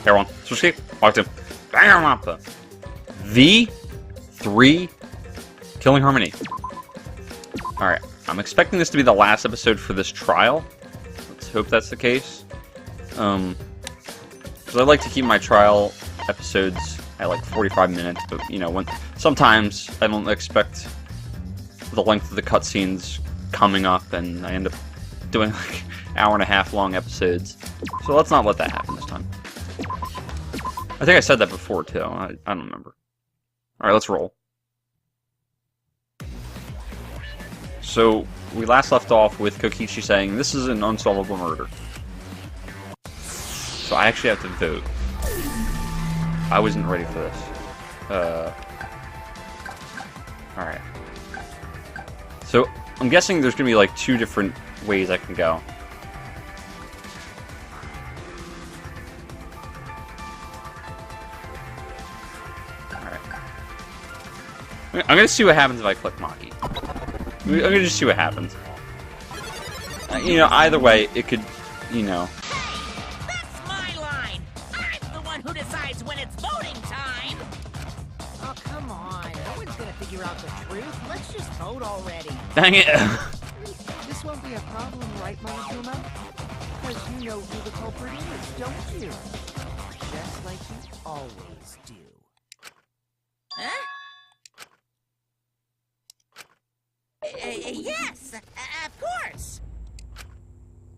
Everyone, SilverCheesecake, walked in. Danganronpa. V3 Killing Harmony. Alright, I'm expecting this to be the last episode for this trial. Let's hope that's the case. Because I like to keep my trial episodes at like 45 minutes, but you know, sometimes I don't expect the length of the cutscenes coming up, and I end up doing like hour-and-a-half long episodes. So let's not let that happen this time. I think I said that before too. I don't remember. All right, let's roll. So we last left off with Kokichi saying this is an unsolvable murder. So I actually have to vote. I wasn't ready for this. Alright. So I'm guessing there's gonna be like 2 different ways I can go. Alright. I'm gonna see what happens if I click Maki. I'm gonna just see what happens. You know, either way, it could, you know. That's my line. I'm the one who decides when it's voting time. Oh, come on. No one's gonna figure out the truth. Let's just vote already. Dang it! This won't be a problem, right, Monokuma? Because you know who the culprit is, don't you? Just like you always do. Huh? Yes, of course.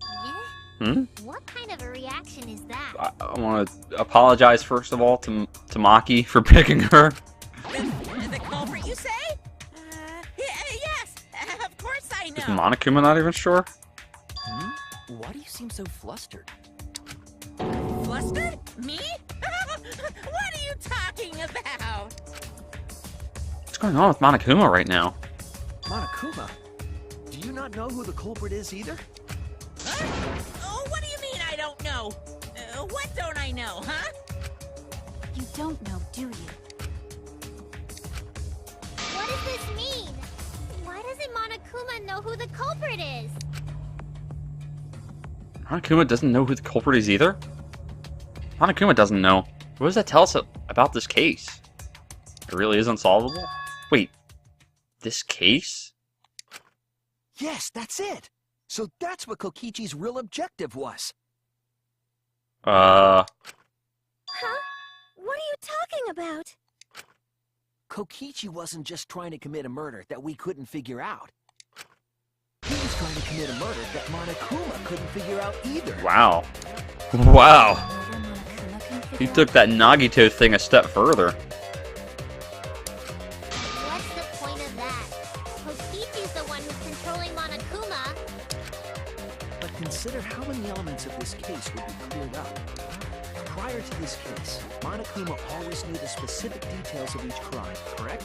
Yeah? Hmm? What kind of a reaction is that? I want to apologize first of all to Maki for picking her. The culprit, you say? Yes, of course I know. Is Monokuma not even sure? Hmm? Why do you seem so flustered? Flustered? Me? What are you talking about? What's going on with Monokuma right now? Monokuma? Do you not know who the culprit is either? Oh, what do you mean I don't know? What don't I know, huh? You don't know, do you? What does this mean? Why doesn't Monokuma know who the culprit is? Monokuma doesn't know who the culprit is either? Monokuma doesn't know. What does that tell us about this case? It really is unsolvable? Wait, this case? Yes, that's it! So that's what Kokichi's real objective was. Huh? What are you talking about? Kokichi wasn't just trying to commit a murder that we couldn't figure out. He was trying to commit a murder that Monokuma couldn't figure out either. Wow. Wow. Murder Monokuma can He figure took that Nagito thing a step further. What's the point of that? Kokichi's the one who's controlling Monokuma. But consider how many elements of this case would be cleared up. Prior to this case, Monokuma always knew the specific details of each crime, correct?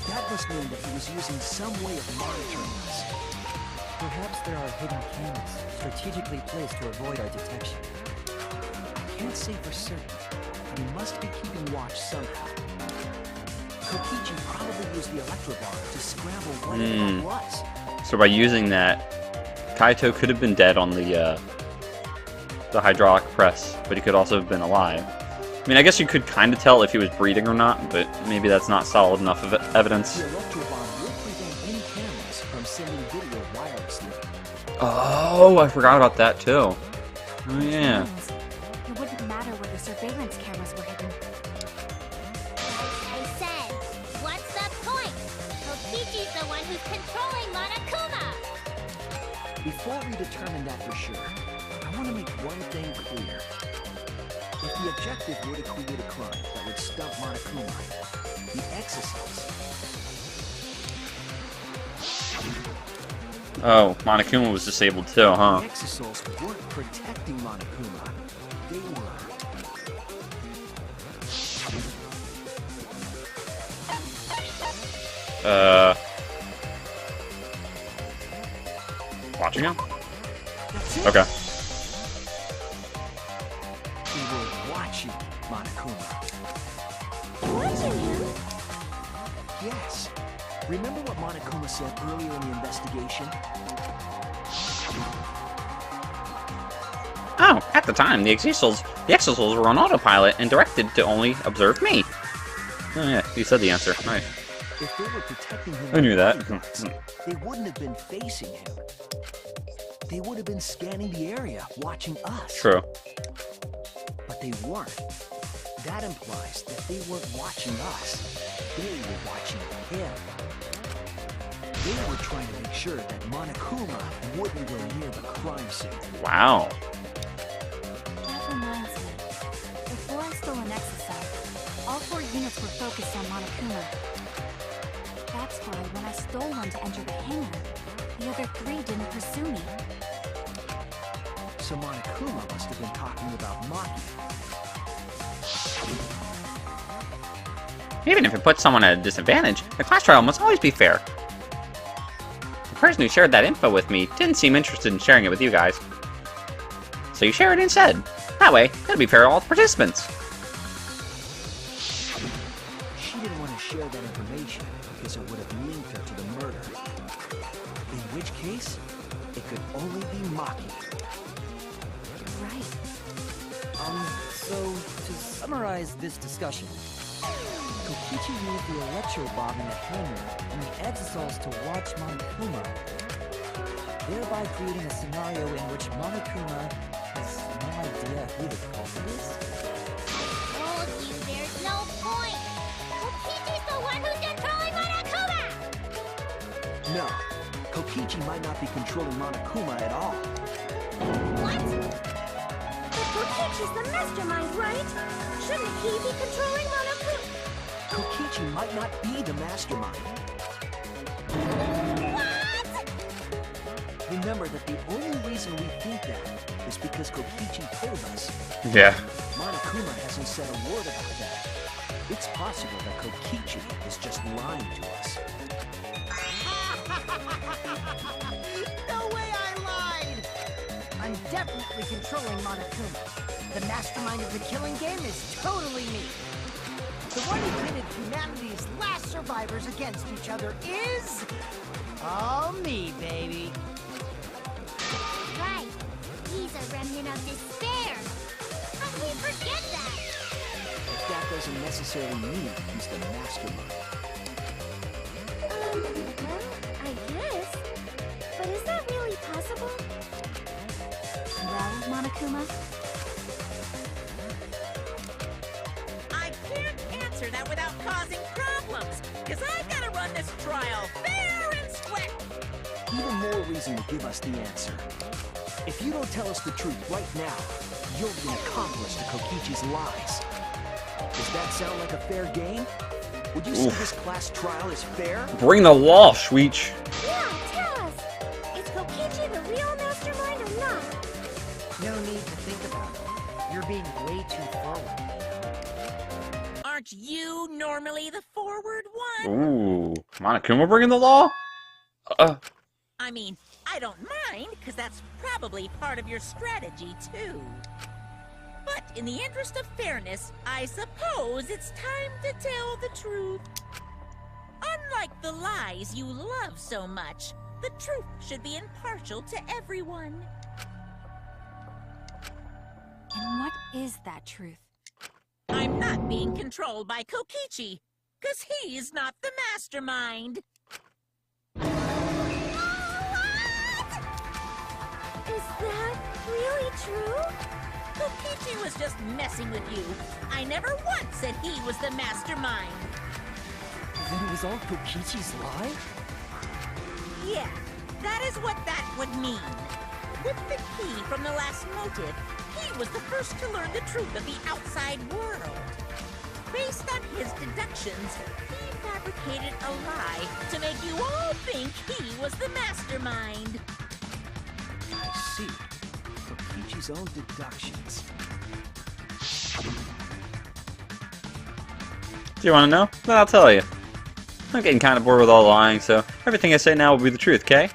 That must mean that he was using some way of monitoring us. Perhaps there are hidden cameras strategically placed to avoid our detection. I can't say for certain, but he must be keeping watch somehow. Kokichi probably used the electrobar to scramble whatever it was. So by using that, Kaito could have been dead on the hydraulic press, but he could also have been alive. I mean, I guess you could kind of tell if he was breathing or not, but maybe that's not solid enough of evidence. The electrobar will prevent any cameras from sending video wirelessly. Oh, I forgot about that too. Oh yeah. It wouldn't matter where the surveillance cameras were hidden. I said, what's the point? Kokichi's the one who's controlling Monokuma. Before we determine that for sure, I want to make one thing clear. If the objective were to create a crime that would stump Monokuma, the exosomes... Oh, Monokuma was disabled too, huh? The exosomes weren't protecting Monokuma. They were... Watching him? That's it. Okay. We were watching Monokuma. Watching him? Yes. Remember what Monokuma said earlier in the investigation? Oh, At the time, the exisals were on autopilot and directed to only observe me. Oh yeah, you said the answer. Right. If they were protecting him, I knew that. they wouldn't have been facing him. They would have been scanning the area, watching us. True. But they weren't. That implies that they weren't watching us. They were watching him. They were trying to make sure that Monokuma wouldn't go near the crime scene. Wow. That reminds me. Before I stole an exocell, all 4 units were focused on Monokuma. That's why when I stole one to enter the hangar, the other 3 didn't pursue me. So Monokuma must have been talking about Maki. Even if it puts someone at a disadvantage, the class trial must always be fair. The person who shared that info with me didn't seem interested in sharing it with you guys. So you share it instead. That way, it'll be fair to all the participants. She didn't want to share that information because it would have linked her to the murder. In which case, it could only be Maki. Right. So, to summarize this discussion, Kokichi used the electro bomb in the hangar and the exosols to watch Monokuma, thereby creating a scenario in which Monokuma has no idea who the culprit is. Told you there's no point. Kokichi's the one who's controlling Monokuma! No, Kokichi might not be controlling Monokuma at all. What? But Kokichi's the mastermind, right? Shouldn't he be controlling Monokuma? Kokichi might not be the mastermind. What? Remember that the only reason we think that is because Kokichi told us. Yeah. Monokuma hasn't said a word about that. It's possible that Kokichi is just lying to us. No way I lied! I'm definitely controlling Monokuma. The mastermind of the killing game is totally me. The one who pitted humanity's last survivors against each other is... all me, baby. Right. He's a remnant of despair. How can we forget that? But that doesn't necessarily mean he's the mastermind. Well, I guess. But is that really possible? Well, Monokuma? I can't answer that without causing problems, because I've got to run this trial fair and square. Even more reason to give us the answer. If you don't tell us the truth right now, you'll be an accomplice to Kokichi's lies. Does that sound like a fair game? Would you say this class trial is fair? Bring the law, Schweech. Yeah, tell us. Is Kokichi the real mastermind or not? No need to think about it. You're being way too forward. Aren't you normally the forward one? Ooh. Monokuma bringing the law? I mean, I don't mind, because that's probably part of your strategy, too. But in the interest of fairness, I suppose it's time to tell the truth. Unlike the lies you love so much, the truth should be impartial to everyone. And what is that truth? I'm not being controlled by Kokichi, because he's not the mastermind. Is that really true? Kokichi was just messing with you. I never once said he was the mastermind. Then it was all Kokichi's lie? Yeah, that is what that would mean. With the key from the last motive, he was the first to learn the truth of the outside world. Based on his deductions, he fabricated a lie to make you all think he was the mastermind. I see. Kokichi's own deductions. Do you want to know? Then I'll tell you. I'm getting kind of bored with all the lying, so everything I say now will be the truth, okay?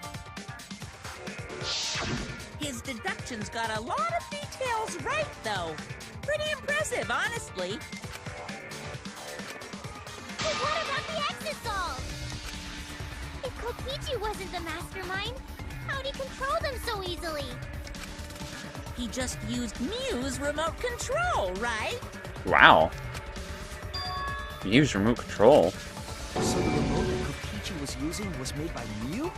His deductions got a lot of details right, though. Pretty impressive, honestly. But what about the exisol? If Kokichi wasn't the mastermind, how'd he control them so easily? he just used Mew's remote control, right? Wow. Use remote control. So the remote that Kokichi was using was made by Mew?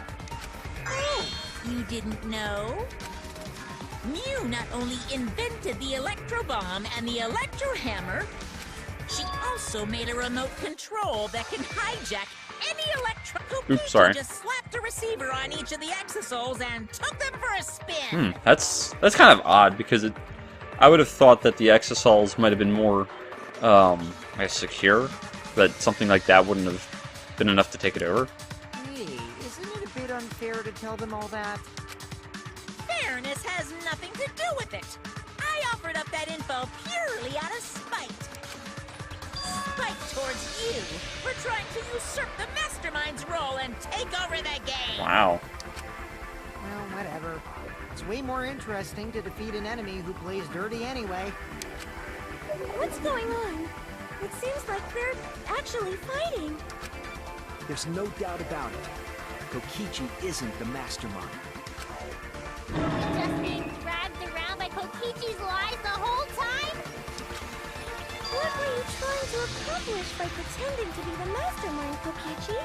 Oh, you didn't know? Mew not only invented the electro bomb and the electro hammer, she also made a remote control that can hijack any electro. Oops, sorry. Just slapped a receiver on each of the exosols and took them for a spin. That's kind of odd because I would have thought that the exosols might have been more, I guess, secure, but something like that wouldn't have been enough to take it over. Hey, isn't it a bit unfair to tell them all that? Fairness has nothing to do with it. I offered up that info purely out of spite. Spite towards you for trying to usurp the mastermind's role and take over the game. Wow. Well, whatever. It's way more interesting to defeat an enemy who plays dirty anyway. What's going on? It seems like they're actually fighting. There's no doubt about it. Kokichi isn't the mastermind. Just being dragged around by Kokichi's lies the whole time? What were you trying to accomplish by pretending to be the mastermind, Kokichi?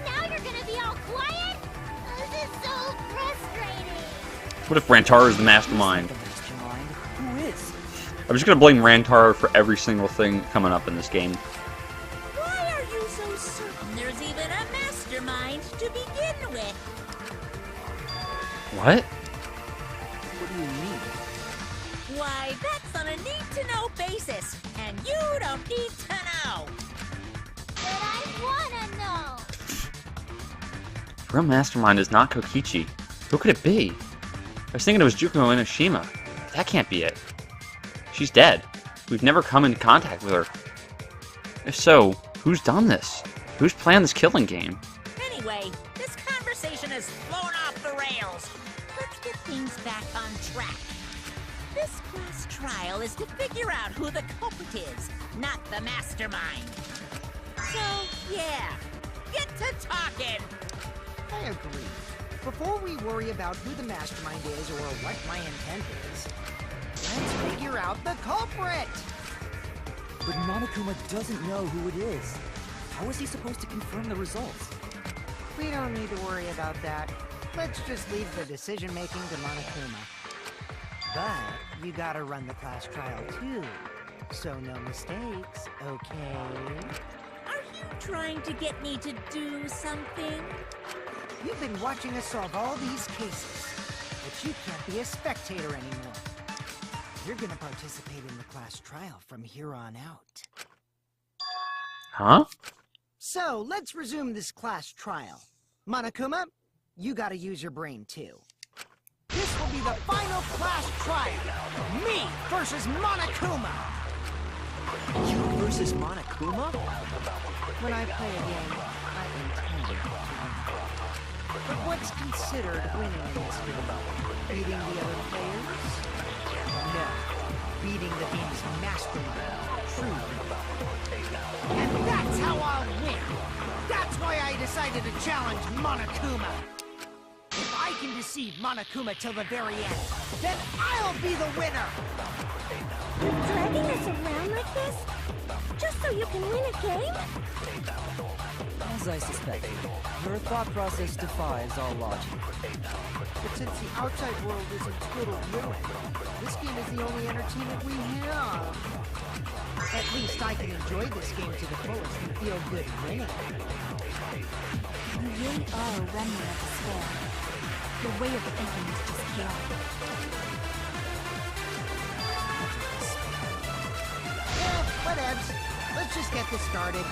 Now you're gonna be all quiet? This is so frustrating. What if Rantaro is the mastermind? The mastermind? Who is? I'm just gonna blame Rantaro for every single thing coming up in this game. Why are you so certain there's even a mastermind to begin with? What? What do you mean? Why, that's on a need-to-know basis, and you don't need to know. But I wanna know. The real mastermind is not Kokichi. Who could it be? I was thinking it was Juko Inoshima. That can't be it. She's dead. We've never come into contact with her. If so, who's done this? Who's planned this killing game? Anyway, this conversation has flown off the rails. Let's get things back on track. This class trial is to figure out who the culprit is, not the mastermind. So, yeah, get to talking. I agree. Before we worry about who the mastermind is or what my intent is, let's figure out the culprit! But Monokuma doesn't know who it is. How is he supposed to confirm the results? We don't need to worry about that. Let's just leave the decision-making to Monokuma. But you gotta run the class trial too, so no mistakes, okay? Are you trying to get me to do something? You've been watching us solve all these cases, but you can't be a spectator anymore. You're gonna participate in the class trial from here on out. Huh? So, let's resume this class trial. Monokuma, you gotta use your brain too. This will be the final class trial! Me versus Monokuma! You versus Monokuma? When I play a game, I intend to win. But what's considered winning in this game? Beating the other players? No. Beating the game's mastermind, truly. And that's how I'll win! That's why I decided to challenge Monokuma! If I can deceive Monokuma till the very end, then I'll be the winner! You're dragging us around like this? Just so you can win a game? As I suspected, your thought process defies all logic. But since the outside world is in total ruin, this game is the only entertainment we have. At least I can enjoy this game to the fullest and feel good winning. You really are a remnant of despair. Your way of thinking is just chaotic. Whatevs. Let's just get this started.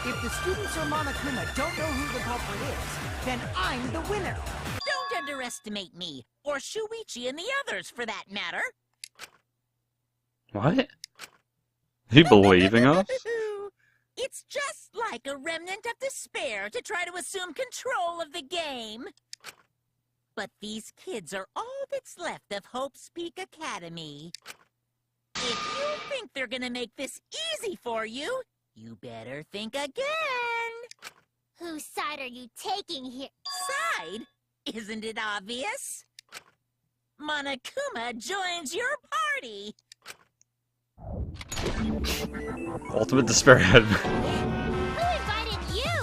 If the students or Monokuma don't know who the culprit is, then I'm the winner. Don't underestimate me, or Shuichi and the others for that matter. What? Are you believing us? It's just like a remnant of despair to try to assume control of the game. But these kids are all that's left of Hope's Peak Academy. If you think they're gonna make this easy for you, you better think again. Whose side are you taking here? Side? Isn't it obvious? Monokuma joins your party. Ultimate despair head. Who invited you?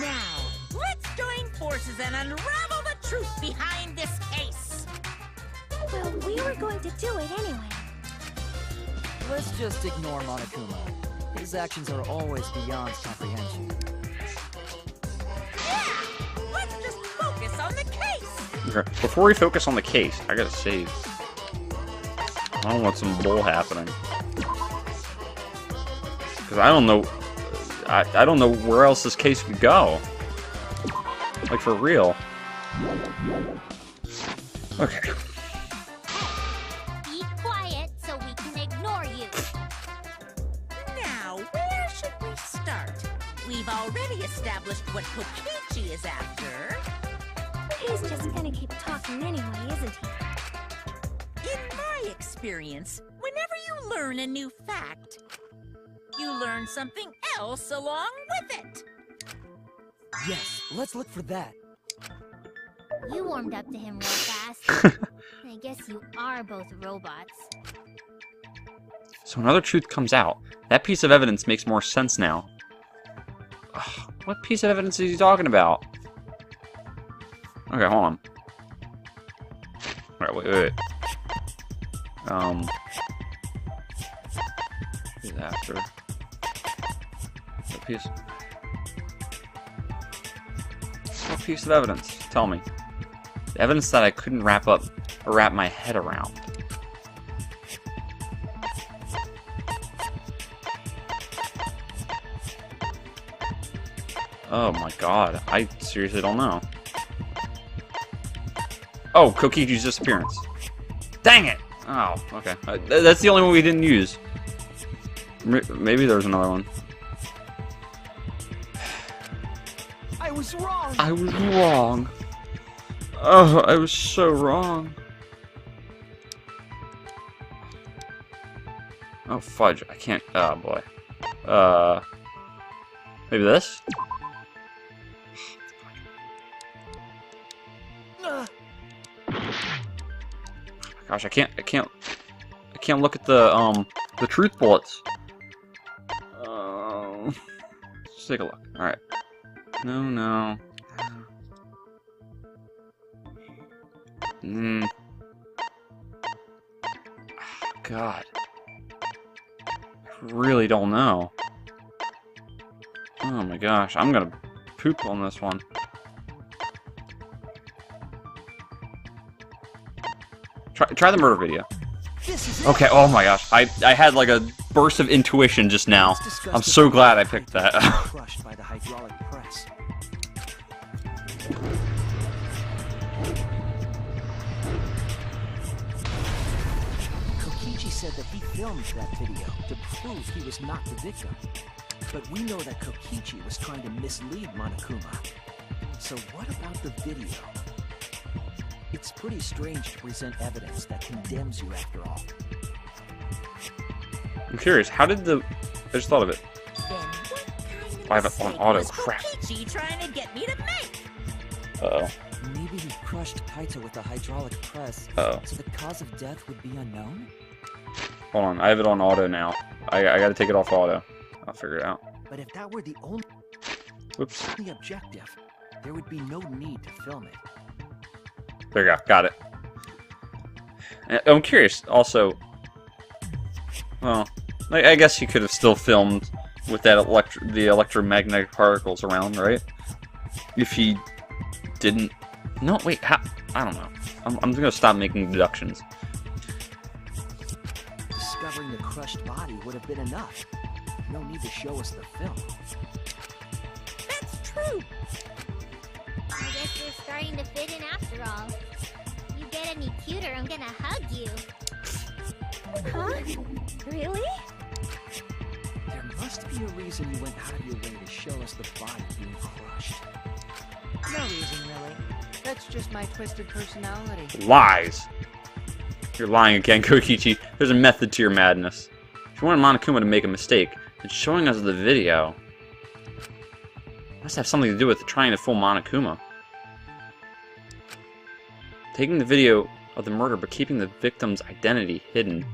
Now, let's join forces and unravel the truth behind this case. Well, we were going to do it anyway. Let's just ignore Monokuma. His actions are always beyond comprehension. Yeah! Let's just focus on the case. Okay, before we focus on the case, I gotta save. I don't want some bull happening. Because I don't know... I don't know where else this case could go. Like, for real. Okay. Be quiet so we can ignore you. Now, where should we start? We've already established what Kokichi is after. He's just gonna keep talking anyway, isn't he? In my experience, whenever you learn a new fact, you learn something else along with it. Yes, let's look for that. You warmed up to him real fast. I guess you are both robots. So another truth comes out. That piece of evidence makes more sense now. Ugh, what piece of evidence is he talking about? Okay, hold on. Alright, wait. Who's after? What piece? What piece of evidence? Tell me. The evidence that I couldn't wrap my head around. Oh my god, I seriously don't know. Oh, Kokichi's disappearance. Dang it! Oh, okay. That's the only one we didn't use. Maybe there's another one. I was wrong! I was wrong. Oh, I was so wrong. Oh, fudge. I can't... Oh, boy. Maybe this? Gosh, I can't look at the truth bullets. Let's take a look. Alright. No. God. I really don't know. Oh my gosh, I'm gonna poop on this one. Try the murder video. Okay, oh my gosh. I had like a burst of intuition just now. I'm so glad I picked that. Crushed by the hydraulic press. Kokichi said that he filmed that video to prove he was not the victim. But we know that Kokichi was trying to mislead Monokuma. So what about the video? It's pretty strange to present evidence that condemns you after all. I'm curious, how did the... I just thought of it. Then what kind of I have it on mistake auto, was crap. Kokichi trying to get me to make? Uh-oh. Maybe he crushed Kaito with a hydraulic press, Uh-oh. so the cause of death would be unknown? Hold on, I have it on auto now. I gotta take it off auto. I'll figure it out. But if that were the only Whoops. objective, there would be no need to film it. There you go. Got it. And I'm curious, also... Well, I guess he could have still filmed with that the electromagnetic particles around, right? If he didn't... No, wait, how... I don't know. I'm gonna stop making deductions. Discovering the crushed body would have been enough. No need to show us the film. That's true. I guess you're starting to fit in after all. You get any cuter, I'm gonna hug you. Huh? Really? There must be a reason you went out of your way to show us the body being crushed. No reason, really. That's just my twisted personality. Lies! You're lying again, Kokichi. There's a method to your madness. If you wanted Monokuma to make a mistake, then showing us the video must have something to do with trying to fool Monokuma. Taking the video of the murder, but keeping the victim's identity hidden.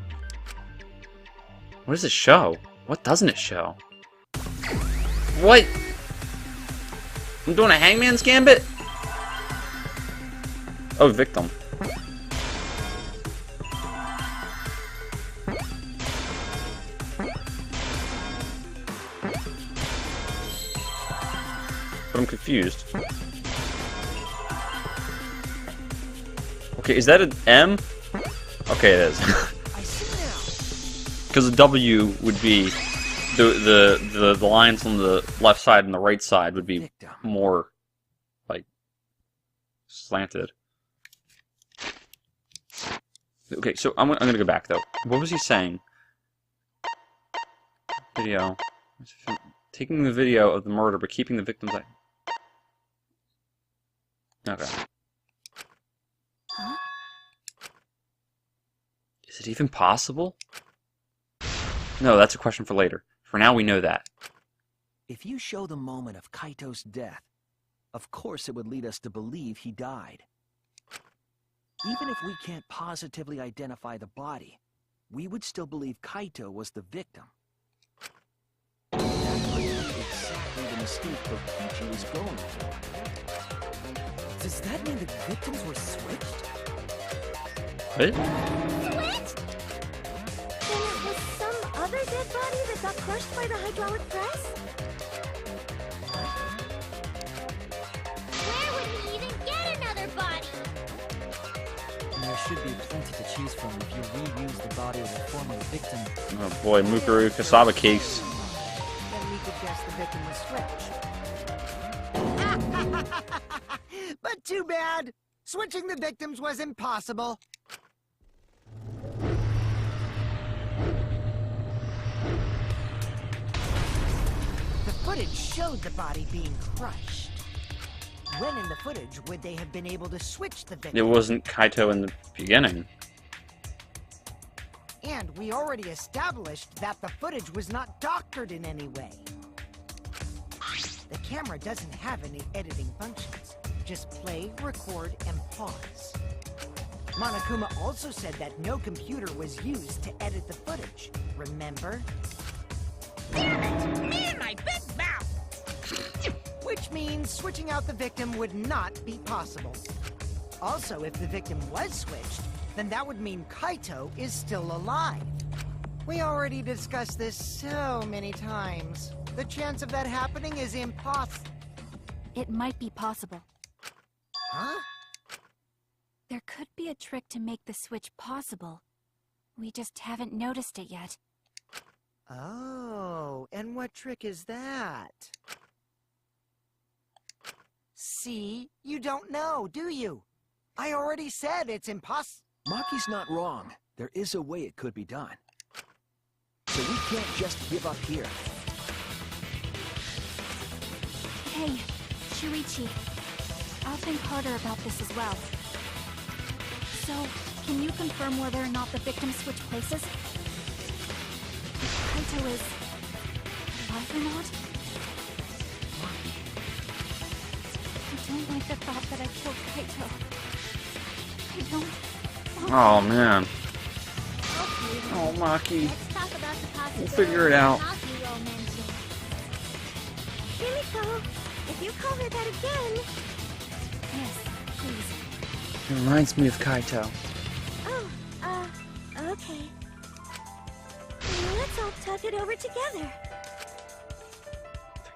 What does it show? What doesn't it show? What? I'm doing a hangman's gambit? Oh, victim. But I'm confused. Okay, is that an M? Okay, it is. I see now. Because the W would be the lines on the left side and the right side would be Victim. more like slanted. Okay, so I'm gonna go back though. What was he saying? Video. Taking the video of the murder, but keeping the victim's eye. Okay. Huh? Is it even possible? No, that's a question for later. For now, we know that. If you show the moment of Kaito's death, of course it would lead us to believe he died. Even if we can't positively identify the body, we would still believe Kaito was the victim. That might be exactly the mistake Kokichi was going for. Does that mean the victims were switched? What? Switched? Then it was some other dead body that got crushed by the hydraulic press? Where would we even get another body? There should be plenty to choose from if you reuse the body of a former victim. Oh boy, Mukuru Kasaba cakes. Then we could guess the victim was switched. But too bad. Switching the victims was impossible. The footage showed the body being crushed. When in the footage would they have been able to switch the victim? It wasn't Kaito in the beginning. And we already established that the footage was not doctored in any way. The camera doesn't have any editing functions. Just play, record, and pause. Monokuma also said that no computer was used to edit the footage. Remember? Damn it! Man, my big mouth! Which means switching out the victim would not be possible. Also, if the victim was switched, then that would mean Kaito is still alive. We already discussed this so many times. The chance of that happening is impossible. It might be possible. Huh? There could be a trick to make the switch possible. We just haven't noticed it yet. Oh, and what trick is that? See? You don't know, do you? I already said it's impossible. Maki's not wrong. There is a way it could be done. So we can't just give up here. Hey, Shuichi. I'll think harder about this as well. So, can you confirm whether or not the victims switch places? If Kaito is alive or not? I don't like the thought that I killed Kaito. I don't want Oh man. Okay, then. Oh, Maki. Let's talk about the possibility We'll figure it out. Maki will mention. Kimiko, if you call her that again... Yes, please. It reminds me of Kaito. Oh, okay. Let's all talk it over together.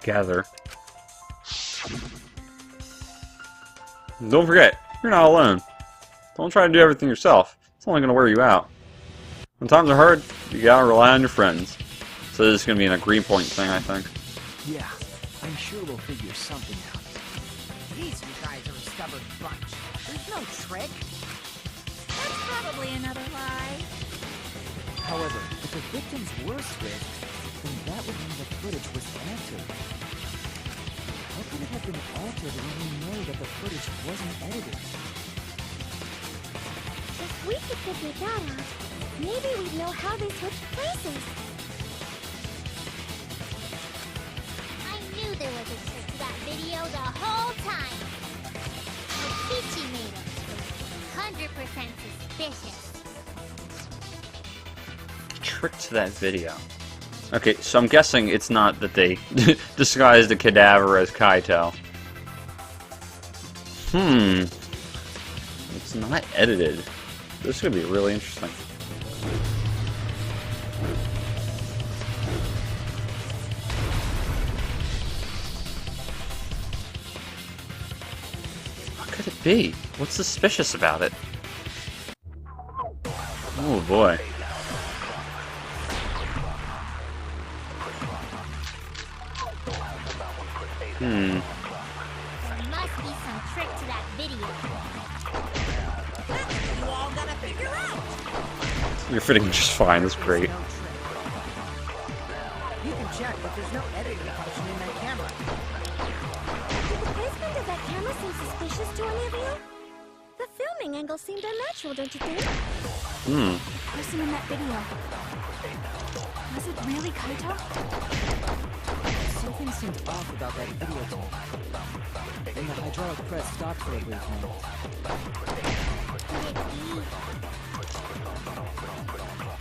Together. Don't forget, you're not alone. Don't try to do everything yourself. It's only going to wear you out. When times are hard, you gotta rely on your friends. So this is going to be an agree point thing, I think. Yeah, I'm sure we'll figure something out. These you guys are a stubborn bunch. There's no trick. That's probably another lie. However, if the victims were switched, then that would mean the footage was altered. How could it have been altered when we know that the footage wasn't edited? If we could figure that out, maybe we'd know how they switched places. I knew there was a trick to that video the whole time. Kokichi made it. 100% suspicious. Trick to that video. Okay, so I'm guessing it's not that they disguised the cadaver as Kaito. It's not edited. This is gonna be really interesting. What could it be? What's suspicious about it? Oh boy. There must be some trick to that video. That's what you all gotta figure out. You're fitting just fine, that's great. No trick. You can check, but there's no editing function in that camera. Did the placement of that camera seem suspicious to any of you? The filming angle seemed unnatural, don't you think? The person in that video. Was it really Kaito? Something seemed off about that video tape. Then the hydraulic press stopped for a brief moment. Could it be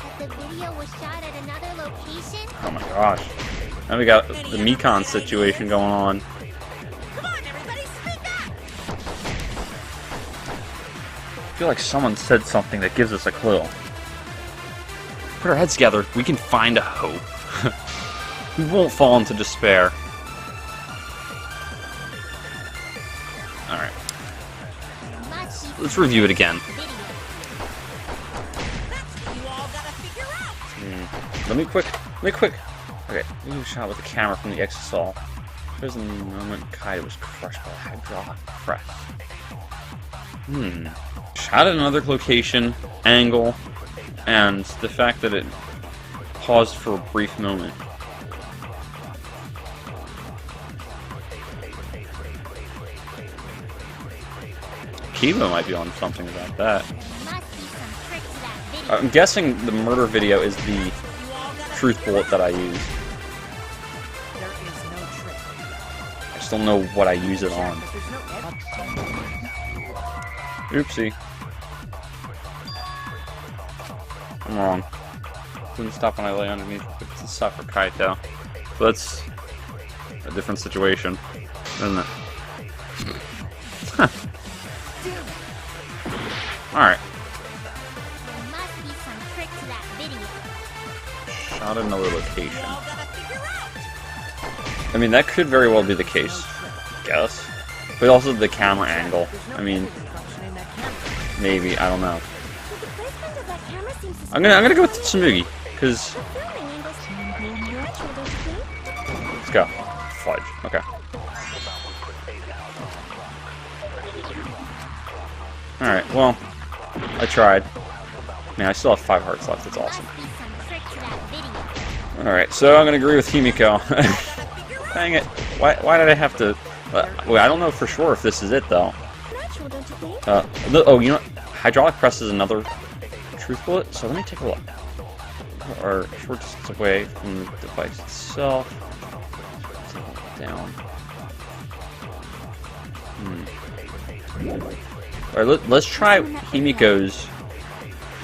that the video was shot at another location? Oh my gosh. Now we got the Mekon situation going on. Come on, everybody, speak up! I feel like someone said something that gives us a clue. Put our heads together, we can find a hope. We won't fall into despair. Alright, There must be let's some review it trick to again. that video. That's what you all gotta figure out. Let me quick. Okay, we do a shot with the camera from the exisal. There's the moment Kaito was crushed by a hydraulic press. Shot at another location, angle, and the fact that it paused for a brief moment. Kiba might be on something about that. There must be some trick to that video. I'm guessing the murder video is the truth bullet that I use. There is no trick. I just don't know what I use it on. But there's no editing. Oopsie. I'm wrong. Couldn't stop when I lay underneath. It's a suck for Kaito. But that's a different situation, isn't it? Alright. There must be some trick to that video. Shot at another location. You all gotta figure out. I mean, that could very well be the case. Guess. But also the camera angle. I mean, Function in that camera. maybe. I don't know. Did the placement of that camera seem suspicious? I'm gonna go with Tsurugi, because The filming angle seemed unnatural, don't you think? let's go. Fudge. Okay. Alright, well, I tried. Man, I still have 5 hearts left. That's There awesome. must be some trick to that video. Alright, so I'm gonna agree with Himiko. Dang it. Why did I have to... wait, I don't know for sure if this is it, though. Natural, don't you think? Oh, you know what? Hydraulic press is another truth bullet, so let me take a look. Or short distance away from the device itself. Down. Alright, let's try Himiko's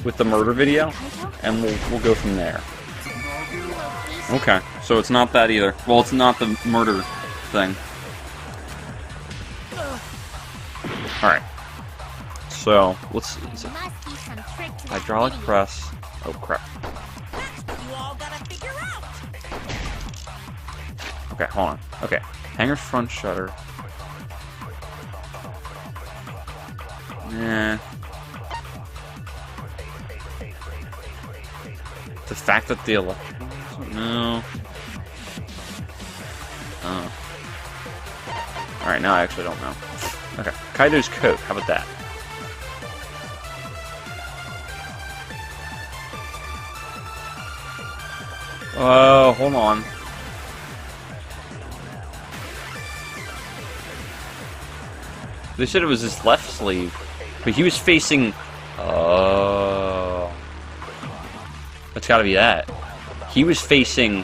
with the murder video, and we'll go from there. Location. Okay, so it's not that either. Well, it's not the murder thing. Alright. So, let's... There must be some trick to that Hydraulic video. press. Oh, crap. That's what you all gotta figure out. Okay, hold on. Okay. Hangar front shutter. Nah. The fact that the electric... No. Oh. Alright, now I actually don't know. Okay. Kaido's coat. How about that? Oh, hold on. They said it was his left sleeve, but he was facing... Oh. That's gotta be that. He was facing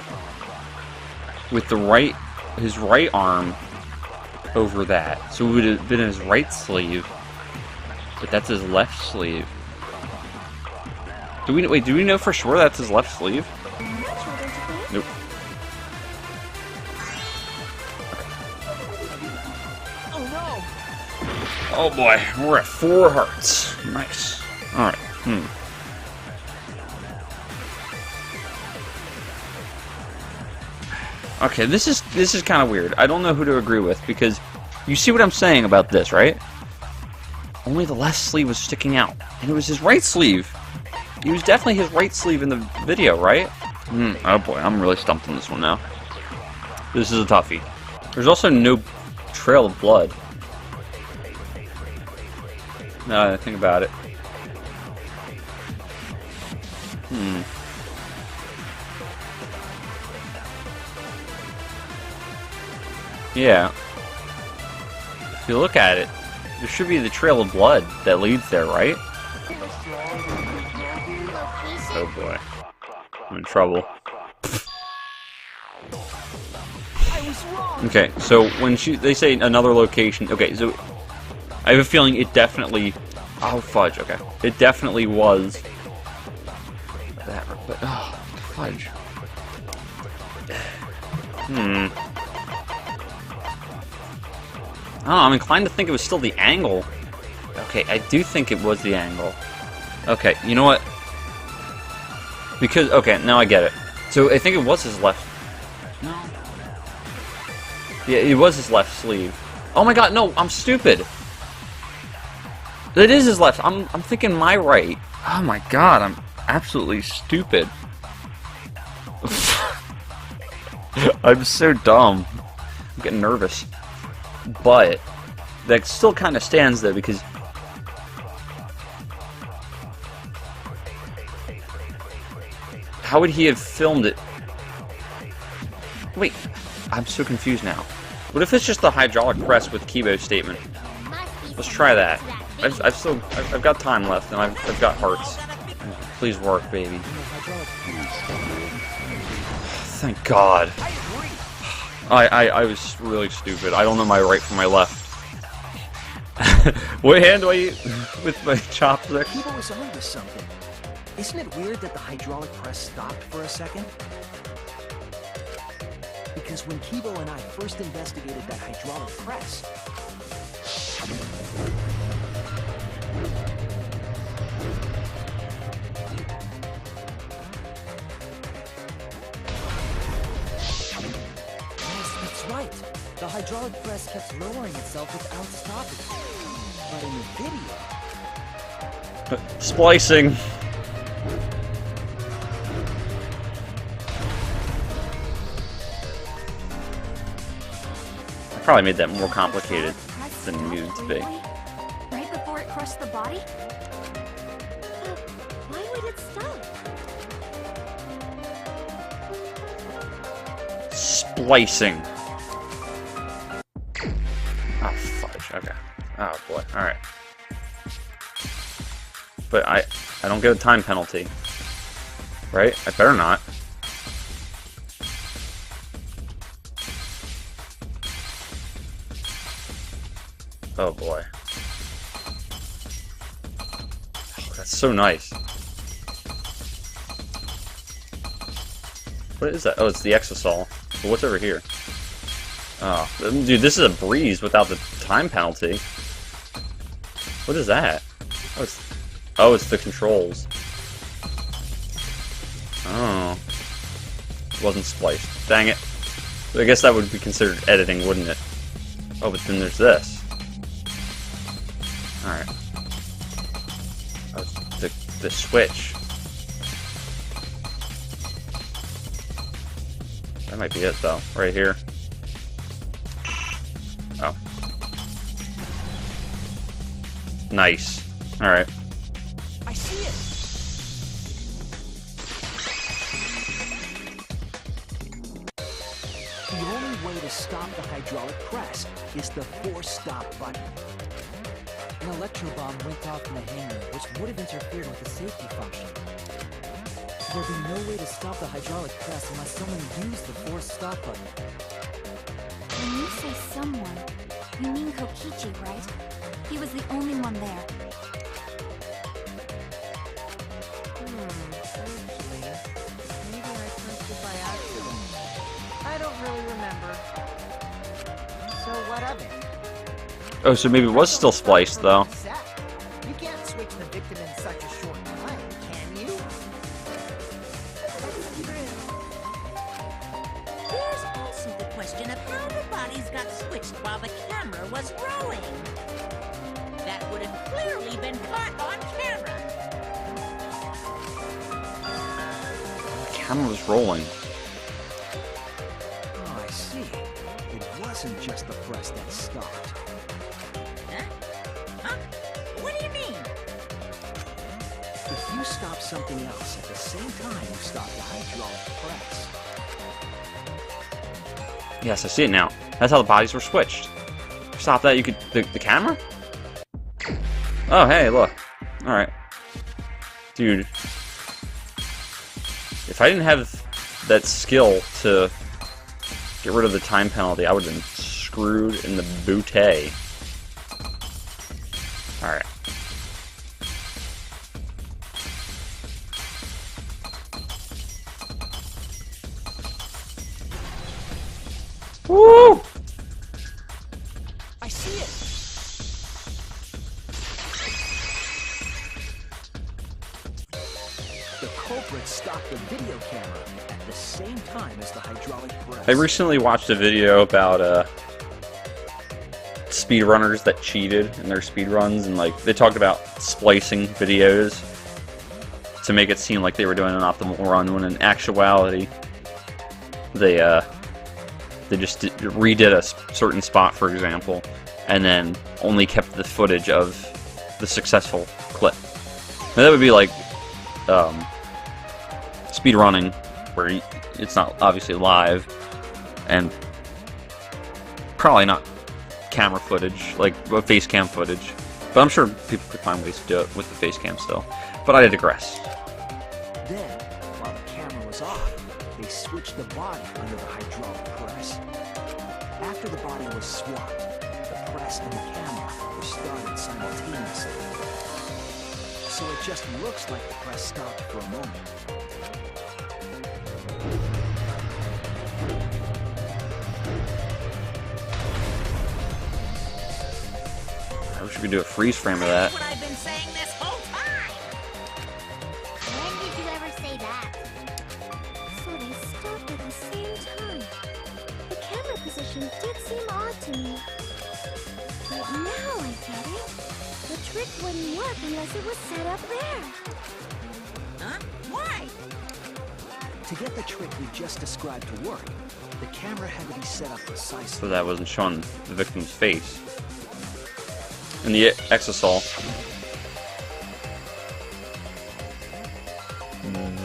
with the right... his right arm over that. So it would have been his right sleeve. But that's his left sleeve. Do we know for sure that's his left sleeve? Nope. Oh no! Oh boy, we're at 4 hearts. Nice. Alright, Okay, this is kind of weird. I don't know who to agree with, because you see what I'm saying about this, right? Only the left sleeve was sticking out, and it was his right sleeve. It was definitely his right sleeve in the video, right? Oh boy, I'm really stumped on this one now. This is a toughie. There's also no trail of blood. Now that I think about it. Yeah. If you look at it, there should be the trail of blood that leads there, right? Oh boy. I'm in trouble. Okay, so when they say another location, okay, so I have a feeling it definitely, oh fudge, okay, it definitely was that, but oh fudge. Oh, I'm inclined to think it was still the angle. Okay, I do think it was the angle. Okay, you know what? Because, okay, now I get it. So I think it was his left. No. Yeah, it was his left sleeve. Oh my god, no, I'm stupid. It is his left. I'm thinking my right. Oh my god, I'm absolutely stupid. I'm so dumb. I'm getting nervous. But that still kind of stands there because how would he have filmed it? Wait, I'm so confused now. What if it's just the hydraulic press with Kibo's statement? Let's try that. I've got time left and I've got hearts. Please work, baby. Thank God. I was really stupid. I don't know my right from my left. What hand do I eat with my chopsticks? Kibo was onto something. Isn't it weird that the hydraulic press stopped for a second? Because when Kibo and I first investigated that hydraulic press, Right. The hydraulic press kept lowering itself without stopping. But in the video... Splicing. I probably made that more complicated than it needed to be. Right before it crushed the body? Why would it stop? Splicing. Oh, fudge. Okay. Oh, boy. Alright. But I don't get a time penalty. Right? I better not. Oh, boy. Oh, that's so nice. What is that? Oh, it's the exosol. But what's over here? Oh, dude, this is a breeze without the time penalty. What is that? Oh, it's the controls. Oh. It wasn't spliced. Dang it. I guess that would be considered editing, wouldn't it? Oh, but then there's this. Alright. Oh, the switch. That might be it, though. Right here. Oh. Nice. Alright. I see it. The only way to stop the hydraulic press is the force stop button. An electro bomb went off in the hangar, which would have interfered with the safety function. There'd be no way to stop the hydraulic press unless someone used the force stop button. When you say someone, you mean Kokichi, right? He was the only one there. thought of it. Oh, so maybe it was still spliced, though. You can't switch the victim in such a short time, can you? There's also the question of how the bodies got switched while the camera was rolling. That would have clearly been caught on camera. The camera was rolling. Oh, I see. It wasn't just the press that stopped. Huh? Huh? What do you mean? If you stop something else at the same time you stop the hydraulic press. Yes, I see it now. That's how the bodies were switched. Stop that, you could... The camera? Oh, hey, look. Alright. Dude. If I didn't have that skill to get rid of the time penalty, I would have been screwed in the bootay. Alright. Woo! I see it! The culprit stopped the video camera at the same time as the hydraulic press. I recently watched a video about speedrunners that cheated in their speedruns, and like they talked about splicing videos to make it seem like they were doing an optimal run, when in actuality they just redid a certain spot, for example, and then only kept the footage of the successful clip. Now, that would be like speedrunning, where it's not obviously live, and probably not camera footage, like face cam footage. But I'm sure people could find ways to do it with the face cam still. But I digress. Then, while the camera was off, they switched the body under the hydraulic press. After the body was swapped, the press and the camera were started simultaneously. So it just looks like the press stopped for a moment. I wish we could do a freeze frame of that. That's what I've been saying this whole time. When did you ever say that? So they stopped at the same time. The camera position did seem odd to me. But now I get it. The trick wouldn't work unless it was set up there. Huh? Why? To get the trick we just described to work, the camera had to be set up precisely. So that wasn't showing the victim's face. And the exosol.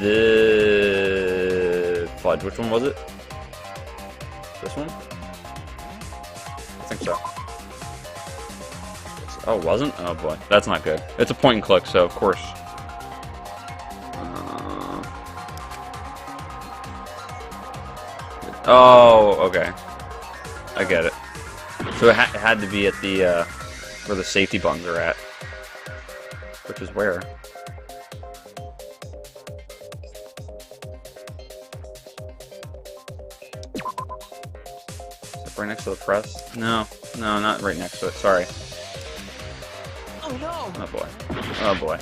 The fudge. Which one was it? This one? I think so. Oh, it wasn't? Oh boy, that's not good. It's a point and click, so of course. Oh, okay. I get it. So it had to be at the where the safety bungs are at, which is where. Right next to the press? No, no, not right next to it. Sorry. Oh no! Oh boy. Oh boy.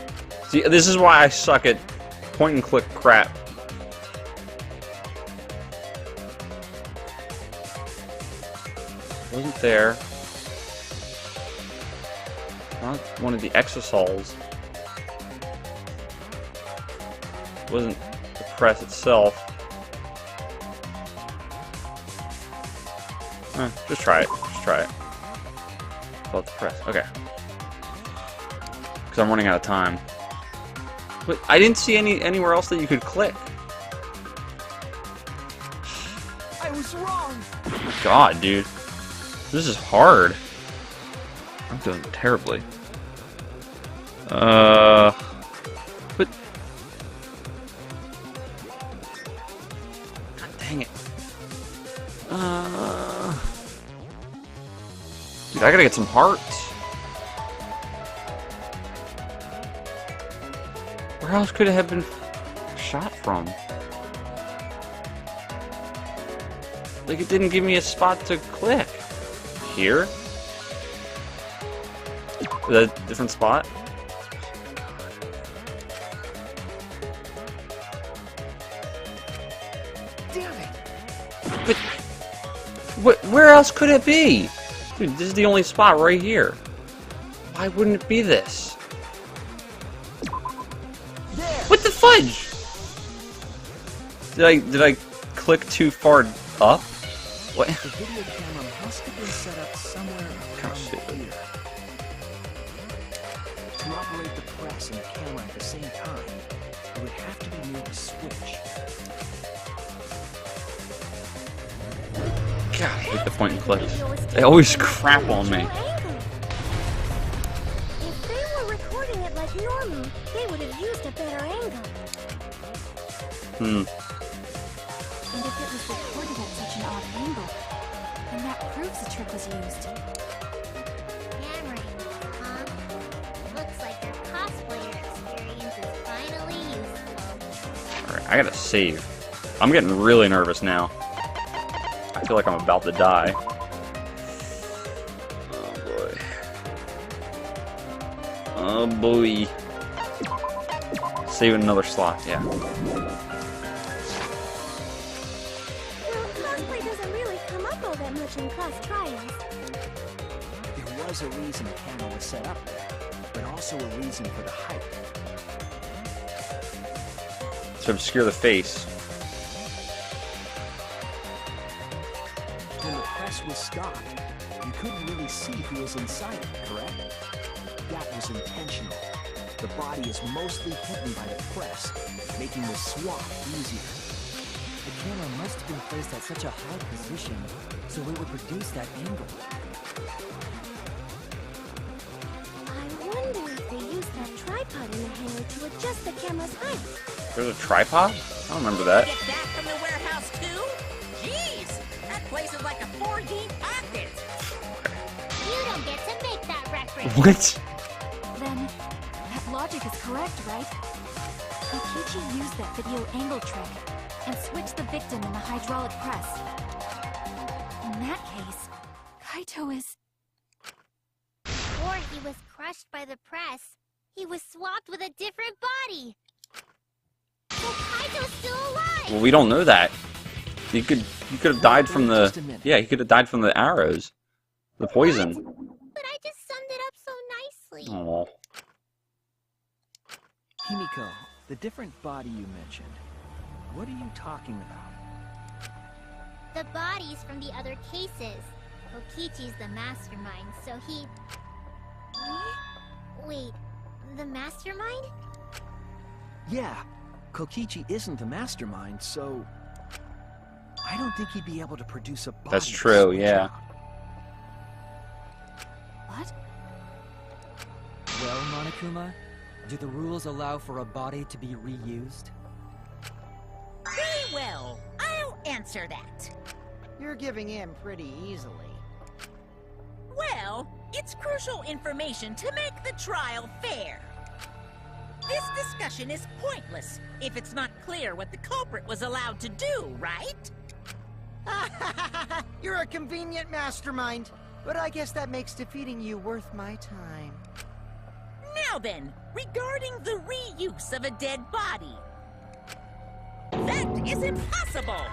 See, this is why I suck at point and click crap. Wasn't there. Not one of the exosols. Wasn't the press itself. Just try it. Just try it. About the press. Okay. Because I'm running out of time. But I didn't see anywhere else that you could click. I was wrong! God, dude. This is hard. I'm doing terribly. But... God dang it. Dude, I gotta get some hearts. Where else could it have been shot from? Like, it didn't give me a spot to click. Here? The different spot? Damn it! But where else could it be? Dude, this is the only spot right here. Why wouldn't it be this? What the fudge? Did I click too far up? What? The video camera must have been set up somewhere around here. To operate the press and the camera at the same time, it would have to be near the switch. God, I hate the point and clicks. They always crap on me. If they were recording it like normal, they would have used a better angle. And if it was recorded at such an odd angle, then that proves the trick was used. Camera angle, huh? Looks like your cosplayer experience is finally useful. Alright, I gotta save. I'm getting really nervous now. I feel like I'm about to die. Oh boy. Oh boy. Save another slot, yeah. Well, cosplay doesn't really come up all that much in class trials. There was a reason the camera was set up there, but also a reason for the height. To obscure the face. When the press was stopped, you couldn't really see who was inside it, correct? That was intentional. The body is mostly hidden by the press, making the swap easier. The camera must have been placed at such a high position, so it would produce that angle. I wonder if they used that tripod in the hangar to adjust the camera's height. There's a tripod? I don't remember that. Get that from the warehouse too? Jeez, that place is like a 4D pocket. You don't get to make that reference. What? Then, that logic is correct, right? Kokichi used that video angle trick and switched the victim in the hydraulic press. In that case, Kaito is... Before he was crushed by the press, he was swapped with a different body. So Kaito's still alive! Well, we don't know that. He could have died from Just a the... minute. Yeah, he could have died from the arrows. The poison. But I just summed it up so nicely. Aww. Himiko, the different body you mentioned, what are you talking about? The bodies from the other cases. Kokichi's the mastermind, so he... Wait, the mastermind? Yeah, Kokichi isn't the mastermind, so... I don't think he'd be able to produce a body. That's to true, switch yeah. out. What? Well, Monokuma, do the rules allow for a body to be reused? Very well, I'll answer that. You're giving in pretty easily. Well, it's crucial information to make the trial fair. This discussion is pointless if it's not clear what the culprit was allowed to do, right? You're a convenient mastermind, but I guess that makes defeating you worth my time. Now then, regarding the reuse of a dead body. That is impossible!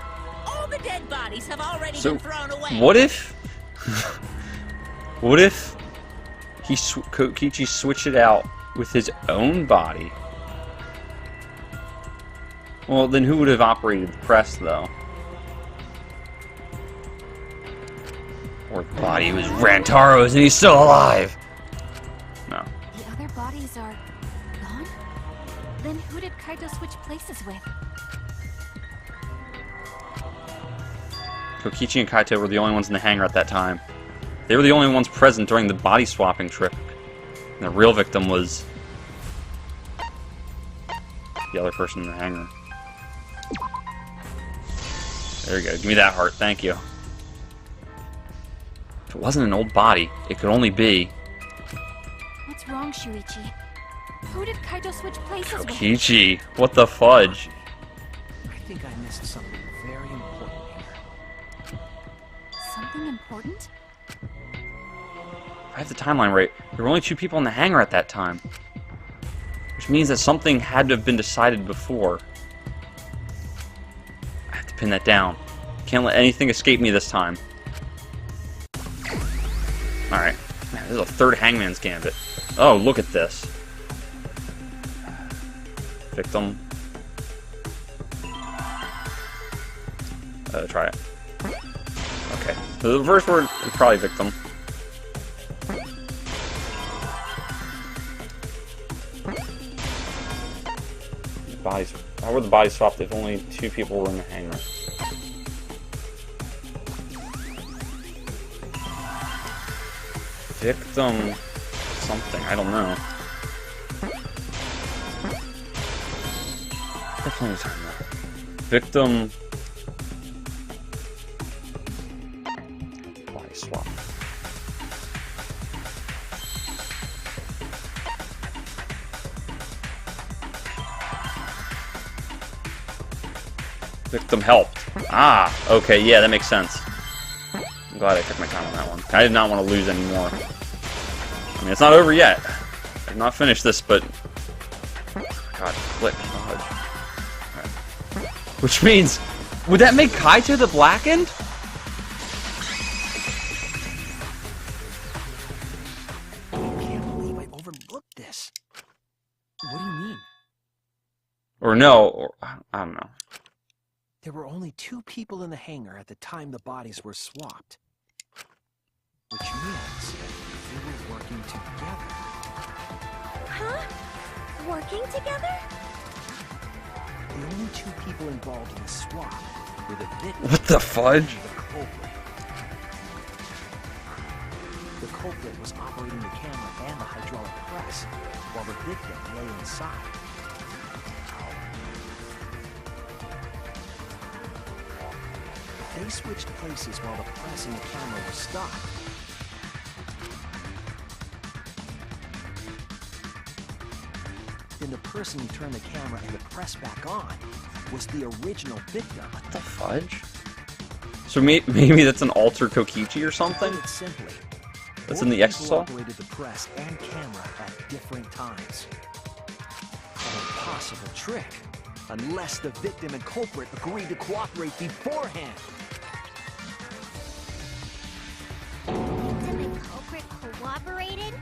All the dead bodies have already So, been thrown away. what if... what if... Kokichi switched it out with his own body? Well, then who would have operated the press, though? Or the body was Rantaro's and he's still alive! No. The other bodies are... gone? Then who did Kaito switch places with? Kokichi and Kaito were the only ones in the hangar at that time. They were the only ones present during the body swapping trip. And the real victim was... the other person in the hangar. There you go. Give me that heart. Thank you. If it wasn't an old body, it could only be... What's wrong, Shuichi? Who did Kaito switch places with? Kokichi. What the fudge? I think I missed something very important here. Something important? I have the timeline right, there were only 2 people in the hangar at that time. Which means that something had to have been decided before. I have to pin that down. Can't let anything escape me this time. Alright. Man, this is a 3rd Hangman's Gambit. Oh, look at this. Victim. Try it. Okay. So the first word is probably victim. Bodies. How were the bodies swapped if only 2 people were in the hangar? Victim something, I don't know. Definitely time now. Victim body swap. Victim helped. Ah, okay, yeah, that makes sense. I'm glad I took my time on that one. I did not want to lose anymore. I mean, it's not over yet. I've not finished this, but... God, click. Right. Which means... Would that make Kaito the Blackened? I can't believe I overlooked this. What do you mean? Or no, or... I don't know. There were only 2 people in the hangar at the time the bodies were swapped. Which means they were working together. Huh? Working together? The only 2 people involved in the swap were the victim What the fudge? and the culprit. The culprit was operating the camera and the hydraulic press, while the victim lay inside. They switched places while the press and the camera were stopped. Then the person who turned the camera and the press back on was the original victim. What the fudge? So maybe that's an alter Kokichi or something? To put it simply, That's both in the people Exasol? operated the press and camera at different times. An impossible trick, unless the victim and culprit agreed to cooperate beforehand. Victim and culprit cooperated?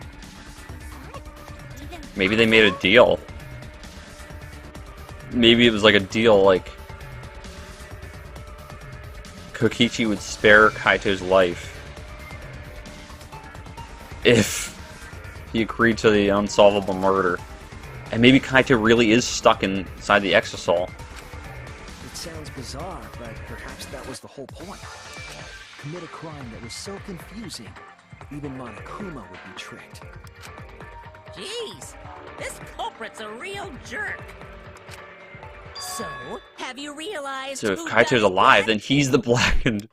Even Maybe they made a deal. Maybe it was like a deal, like... Kokichi would spare Kaito's life if he agreed to the unsolvable murder. And maybe Kaito really is stuck inside the Exasol. It sounds bizarre, but perhaps that was the whole point. Commit a crime that was so confusing, even Monokuma would be tricked. Jeez, this culprit's a real jerk. So, have you realized So if who Kaito's done alive, what? then he's the blackened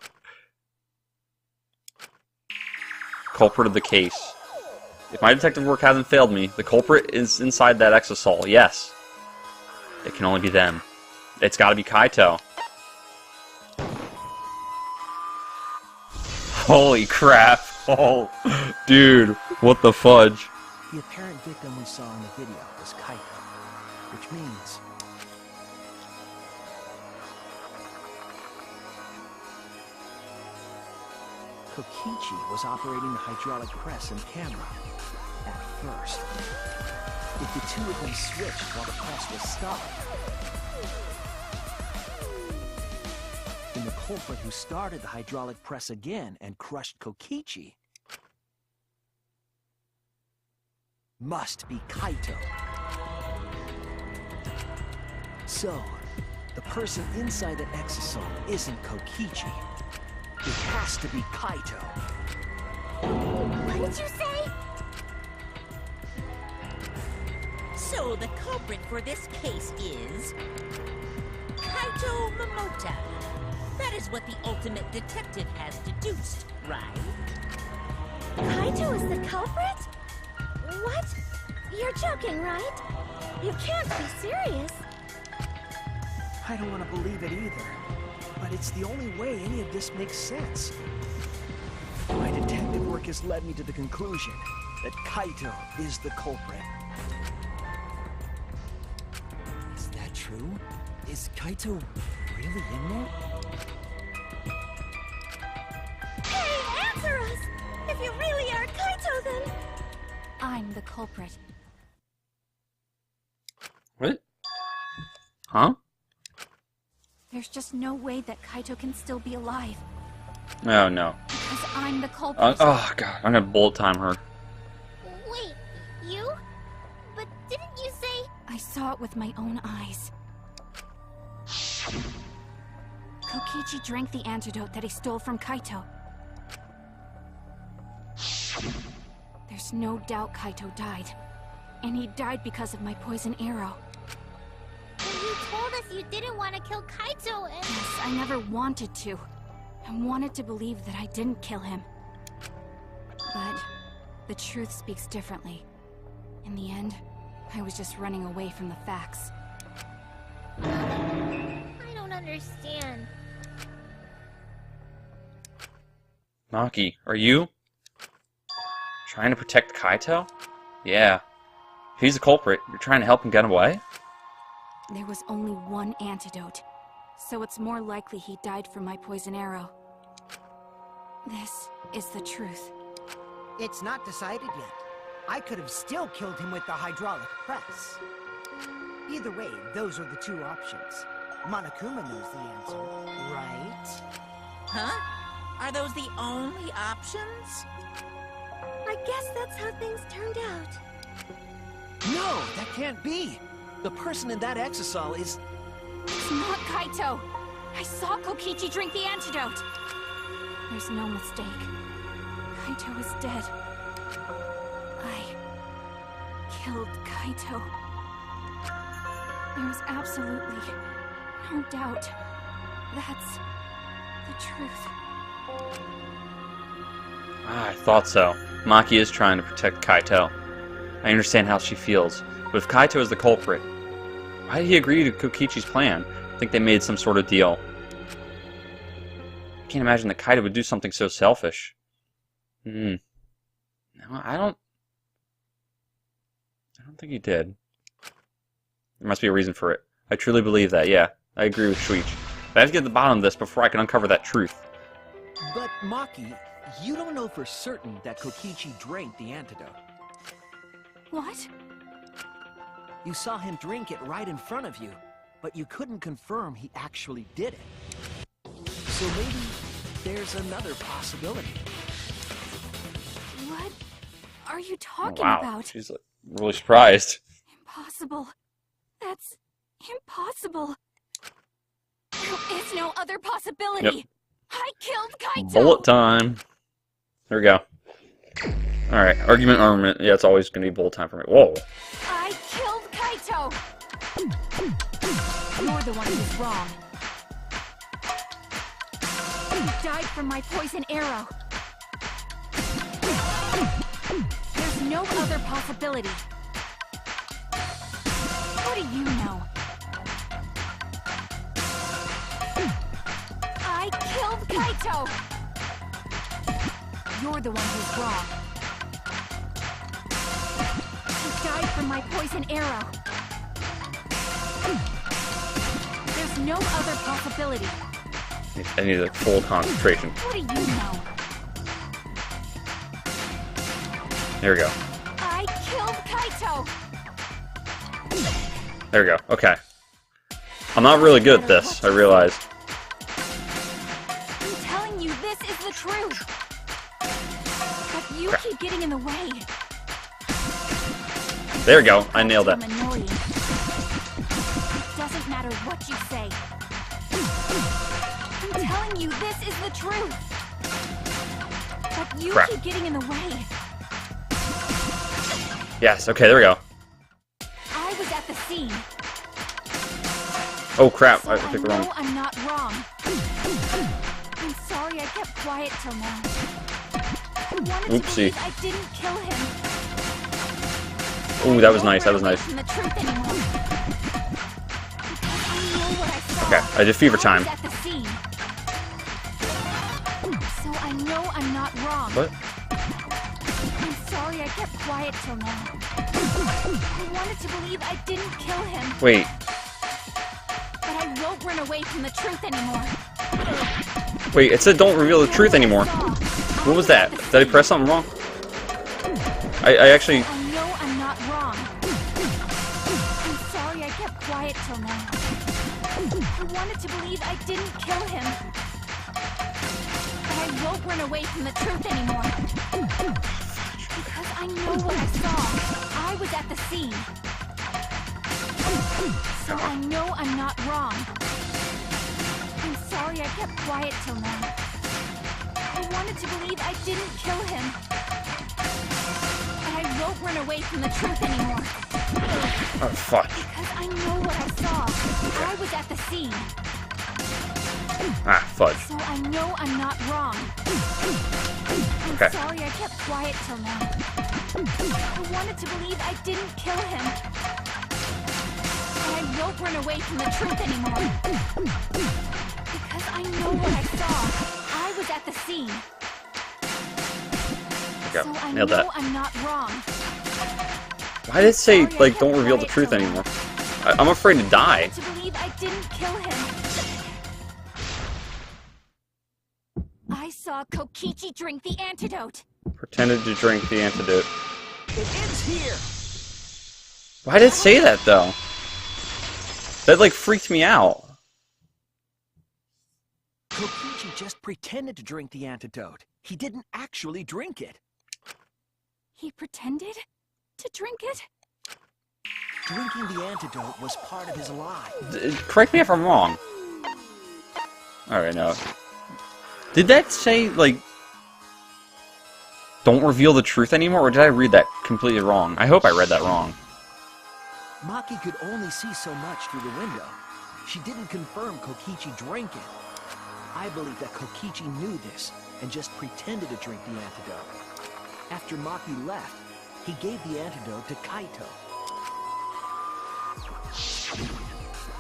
culprit of the case. If my detective work hasn't failed me, the culprit is inside that Exasol, yes. It can only be them. It's gotta be Kaito. Holy crap. Oh, dude, what the fudge? The apparent victim we saw in the video was Kaito, which means Kokichi was operating the hydraulic press and camera at first. If the 2 of them switched while the press was stopped, then the culprit who started the hydraulic press again and crushed Kokichi must be Kaito. So, the person inside the Exasol isn't Kokichi. It has to be Kaito. What did you say? So the culprit for this case is... Kaito Momota. That is what the ultimate detective has deduced, right? Kaito is the culprit? What? You're joking, right? You can't be serious. I don't want to believe it either, but it's the only way any of this makes sense. My detective work work has led me to the conclusion that Kaito is the culprit. Is that true? Is Kaito really in there? Hey, answer us! If you really are Kaito, then... I'm the culprit. What? Huh? There's just no way that Kaito can still be alive. Oh no. Because I'm the culprit. Oh god, I'm gonna bullet time her. Wait, you? But didn't you say... I saw it with my own eyes. Kokichi drank the antidote that he stole from Kaito. There's no doubt Kaito died. And he died because of my poison arrow. When you told us you didn't want to kill Kaito and... Yes, I never wanted to. I wanted to believe that I didn't kill him. But the truth speaks differently. In the end, I was just running away from the facts. I don't understand. Maki, are you trying to protect Kaito? Yeah. If he's the culprit, you're trying to help him get away? There was only one antidote, so it's more likely he died from my poison arrow. This is the truth. It's not decided yet. I could have still killed him with the hydraulic press. Either way, those are the two options. Monokuma knows the answer, right? Huh? Are those the only options? I guess that's how things turned out. No, that can't be. The person in that exisal is... It's not Kaito! I saw Kokichi drink the antidote! There's no mistake. Kaito is dead. I killed Kaito. There's absolutely no doubt. That's the truth. I thought so. Maki is trying to protect Kaito. I understand how she feels, but if Kaito is the culprit, why did he agree to Kokichi's plan? I think they made some sort of deal. I can't imagine that Kaito would do something so selfish. No, I don't think he did. There must be a reason for it. I truly believe that, yeah. I agree with Shuichi. But I have to get to the bottom of this before I can uncover that truth. But Maki, you don't know for certain that Kokichi drank the antidote. What? You saw him drink it right in front of you, but you couldn't confirm he actually did it. So maybe there's another possibility. What are you talking Wow, about? she's like, really surprised. Impossible. That's impossible. There is no other possibility. Yep. I killed Kaito. Bullet time. There we go. Alright, argument. Yeah, it's always going to be bullet time for me. Whoa. I killed Kaito. You're the one who's wrong. He died from my poison arrow. There's no other possibility. What do you know? I killed Kaito! You're the one who's wrong. He died from my poison arrow. There's no other possibility. I need like full concentration. What do you know? There we go. I killed Kaito! There we go. Okay. I'm not really good at this, I realize. I'm telling you, this is the truth. But you keep getting in the way. There we go. I nailed it. I'm annoying. It doesn't matter what you say. I'm telling you, this is the truth. But you Crap. keep getting in the way. Yes, okay, there we go. I was at the scene. Oh crap, So I I picked the wrong. know I'm not wrong. I'm sorry I kept quiet till now. I wanted to Oopsie. believe I didn't kill him. Ooh, that was nice, that was nice. From the truth anymore. Because I know what I saw. Okay, I did fever time. I was at the scene. So I know I'm not wrong. What? I'm sorry I kept quiet till now. I wanted to believe I didn't kill him. Wait. But I won't run away from the truth anymore. Wait, it said don't reveal the truth anymore. What was that? Did I press something wrong? I actually... I know I'm not wrong. I'm sorry I kept quiet till now. I wanted to believe I didn't kill him. But I won't run away from the truth anymore. Because I know what I saw. I was at the scene. So I know I'm not wrong. I'm sorry I kept quiet till now. I wanted to believe I didn't kill him. But I won't run away from the truth anymore. Oh, fuck. Because I know what I saw. I was at the scene. Ah, fudge. So I know I'm not wrong. I'm Okay. sorry I kept quiet till now. I wanted to believe I didn't kill him. But I won't run away from the truth anymore. Because I know what I saw. I was at the scene. Okay, So I nailed know that. I'm not wrong. Why did it say, like, don't reveal the truth anymore? I'm afraid to die. To believe I didn't kill him. I saw Kokichi drink the antidote. Pretended to drink the antidote. It ends here! Why did it say that, though? That, like, freaked me out. Kokichi just pretended to drink the antidote. He didn't actually drink it. He pretended to drink it? Drinking the antidote was part of his lie. Correct me if I'm wrong. Alright, no. Did that say, like, don't reveal the truth anymore, or did I read that completely wrong? I hope I read that wrong. Maki could only see so much through the window. She didn't confirm Kokichi drank it. I believe that Kokichi knew this and just pretended to drink the antidote. After Maki left, he gave the antidote to Kaito.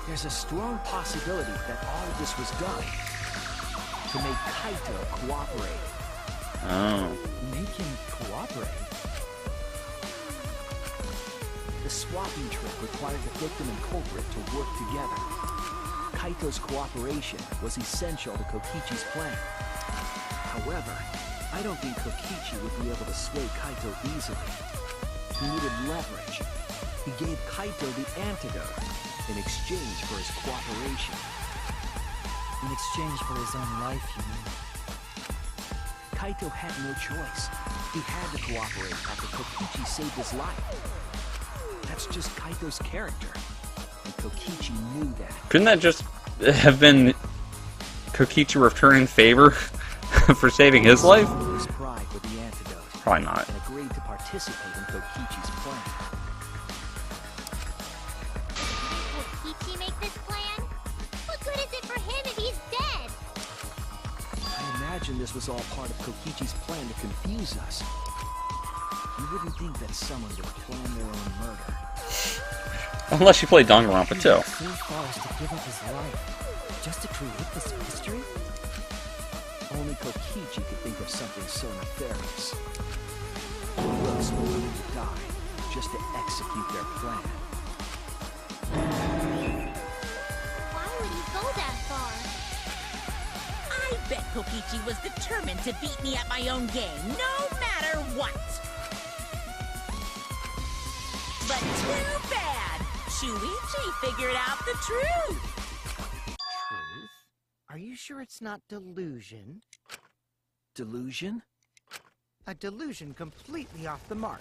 There's a strong possibility that all of this was done to make Kaito cooperate. Oh. Make him cooperate? The swapping trick required the victim and culprit to work together. Kaito's cooperation was essential to Kokichi's plan. However, I don't think Kokichi would be able to sway Kaito easily. He needed leverage. He gave Kaito the antidote in exchange for his cooperation. In exchange for his own life, you mean? Kaito had no choice. He had to cooperate after Kokichi saved his life. That's just Kaito's character. And Kokichi knew that. Couldn't that just have been Kokichi returning favor for saving his life? His pride with the antidote. Probably not. And agreed to participate in Kokichi's plan. Kokichi make this plan? What good is it for him if he's dead? I imagine this was all part of Kokichi's plan to confuse us. You wouldn't think that someone would plan their own murder. Unless you play Danganronpa too. So far as to give up his life, just to create this mystery? Only Kokichi could think of something so nefarious. Who else would willing to die just to execute their plan? Why would he go that far? I bet Kokichi was determined to beat me at my own game, no matter what. But too bad! Shuichi figured out the truth! Truth? Are you sure it's not delusion? Delusion? A delusion completely off the mark.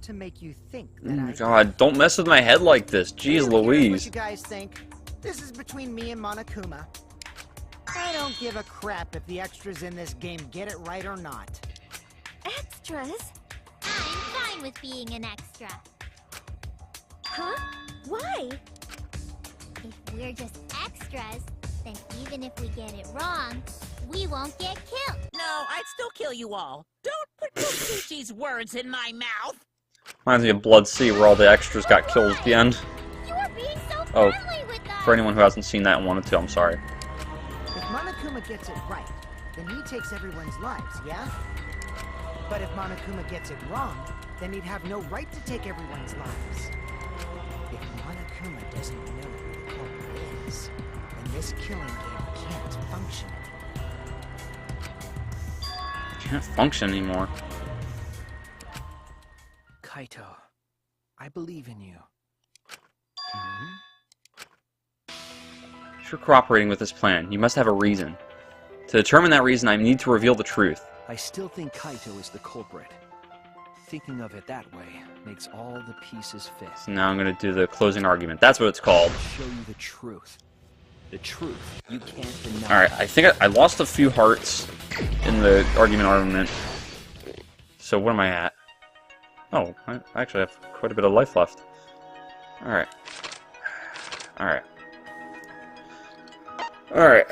To make you think that I... God, don't mess with my head like this. Jeez Here's Louise. what you guys think. This is between me and Monokuma. I don't give a crap if the extras in this game get it right or not. Extras? I'm fine with being an extra. Huh? Why? If we're just extras, then even if we get it wrong, we won't get killed. No, I'd still kill you all. Don't put Kokichi's words in my mouth! Reminds me of Blood Sea, where all the extras got killed at the end. You are being so Oh, friendly with us. For anyone who hasn't seen that and wanted to, I'm sorry. If Monokuma gets it right, then he takes everyone's lives, yeah? But if Monokuma gets it wrong, then he'd have no right to take everyone's lives. If Monokuma doesn't know who the culprit is, then this killing game can't function. Can't function anymore. Kaito, I believe in you. If you're cooperating with this plan, you must have a reason. To determine that reason, I need to reveal the truth. I still think Kaito is the culprit. Thinking of it that way makes all the pieces fit. So now I'm going to do the closing argument. That's what it's called. I'll show you the truth. The truth you can't deny. Alright, I think I lost a few hearts in the argument. So what am I at? Oh, I actually have quite a bit of life left. Alright. Alright. Alright.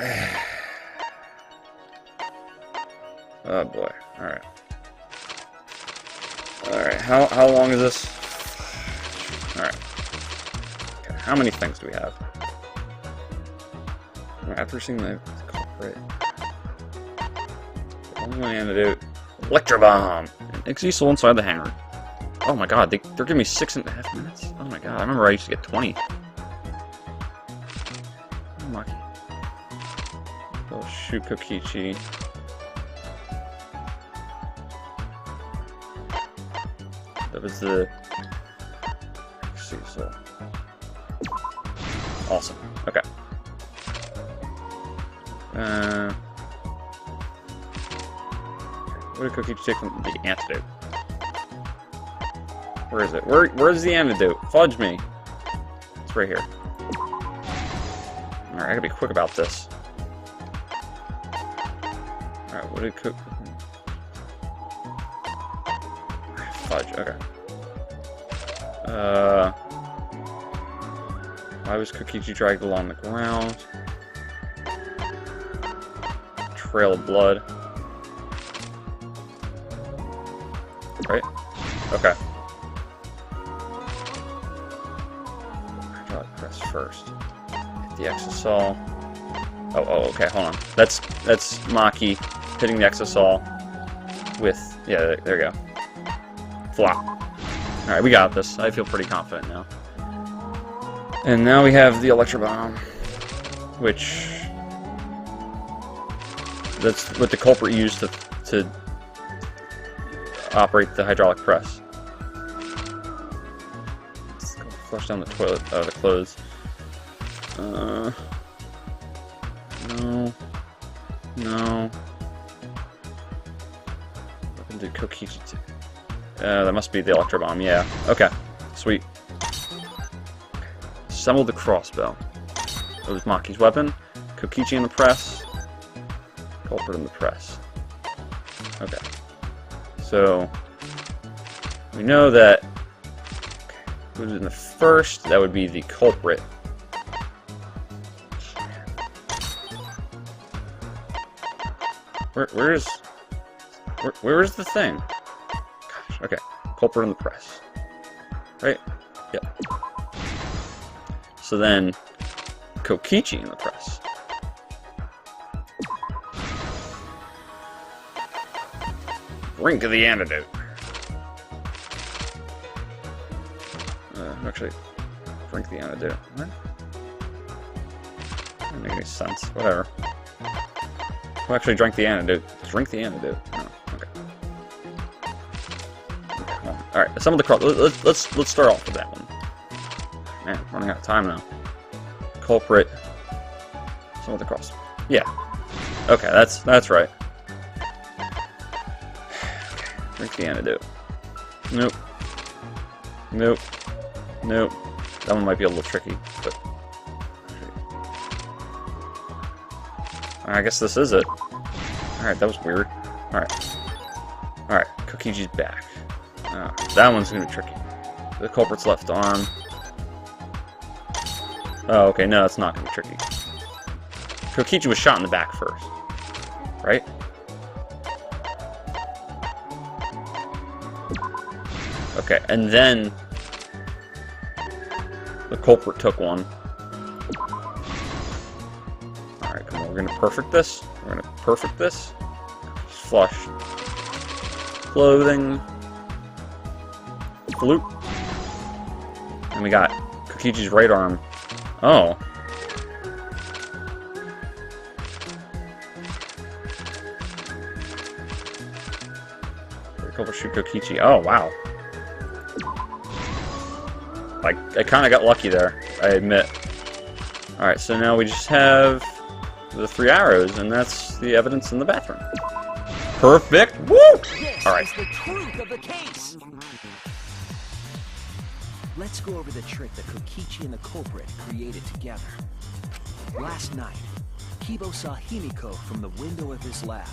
Oh boy. Alright. Alright, how long is this? Alright. Okay, how many things do we have? After seeing the culprit. Only one antidote. Electro Bomb! Exisal inside the hangar. Oh my god, they're giving me 6.5 minutes? Oh my god, I remember I used to get 20. I'm lucky. Oh shoot, Kokichi. That was the Exisal. Awesome. Okay. What did Kokichi take from the antidote? Where is it? Where's the antidote? Fudge me. It's right here. Alright, I gotta be quick about this. Alright, what did Cook... Fudge, okay. Why was Kokichi dragged along the ground? Trail of blood. Right? Okay. Press first. Hit the Exisal. Oh, okay, hold on. That's Maki hitting the Exisal with... Yeah, there you go. Flop. Alright, we got this. I feel pretty confident now. And now we have the Electro Bomb, which... That's what the culprit used to operate the hydraulic press. Let's go flush down the toilet, the clothes. No. What did Kokichi do? That must be the Electro Bomb, yeah. Okay, sweet. Assemble the crossbow. That was Maki's weapon. Kokichi in the press. Culprit in the press. Okay. So, we know that who's in the first, that would be the culprit. Where's the thing? Gosh, okay. Culprit in the press. Right? Yep. So then, Kokichi in the press. Drink of the antidote. Actually, drink the antidote. What? Doesn't make any sense. Whatever. Who actually drank the antidote? Drink the antidote. Oh, okay. Well, all right. Some of the cross. Let's start off with that one. Man, I'm running out of time now. Culprit. Some of the cross. Yeah. Okay, that's right. Drink the antidote. Nope. Nope. Nope. That one might be a little tricky, but... I guess this is it. Alright, that was weird. Alright. Alright, Kokichi's back. That one's gonna be tricky. The culprit's left arm. Oh, okay, no, it's not gonna be tricky. Kokichi was shot in the back first. Right? Okay, and then the culprit took one. Alright, come on, we're gonna perfect this. We're gonna perfect this. Flush. clothing. Floop. And we got Kokichi's right arm. Oh. Go shoot Kokichi. Oh, wow. Like, I kind of got lucky there, I admit. Alright, so now we just have the 3 arrows, and that's the evidence in the bathroom. Perfect! Woo! Alright. This is the truth of the case. Let's go over the trick that Kokichi and the culprit created together. Last night, Kibo saw Himiko from the window of his lab.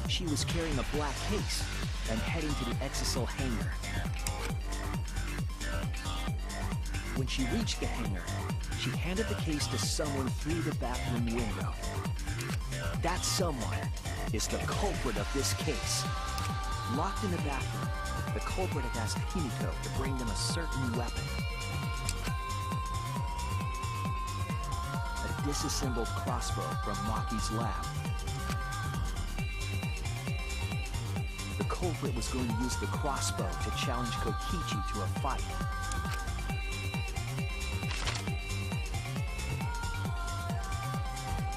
She was carrying a black case and heading to the Exisal hangar. When she reached the hangar, she handed the case to someone through the bathroom window. That someone is the culprit of this case. Locked in the bathroom, the culprit had asked Himiko to bring them a certain weapon. A disassembled crossbow from Maki's lab. The culprit was going to use the crossbow to challenge Kokichi to a fight.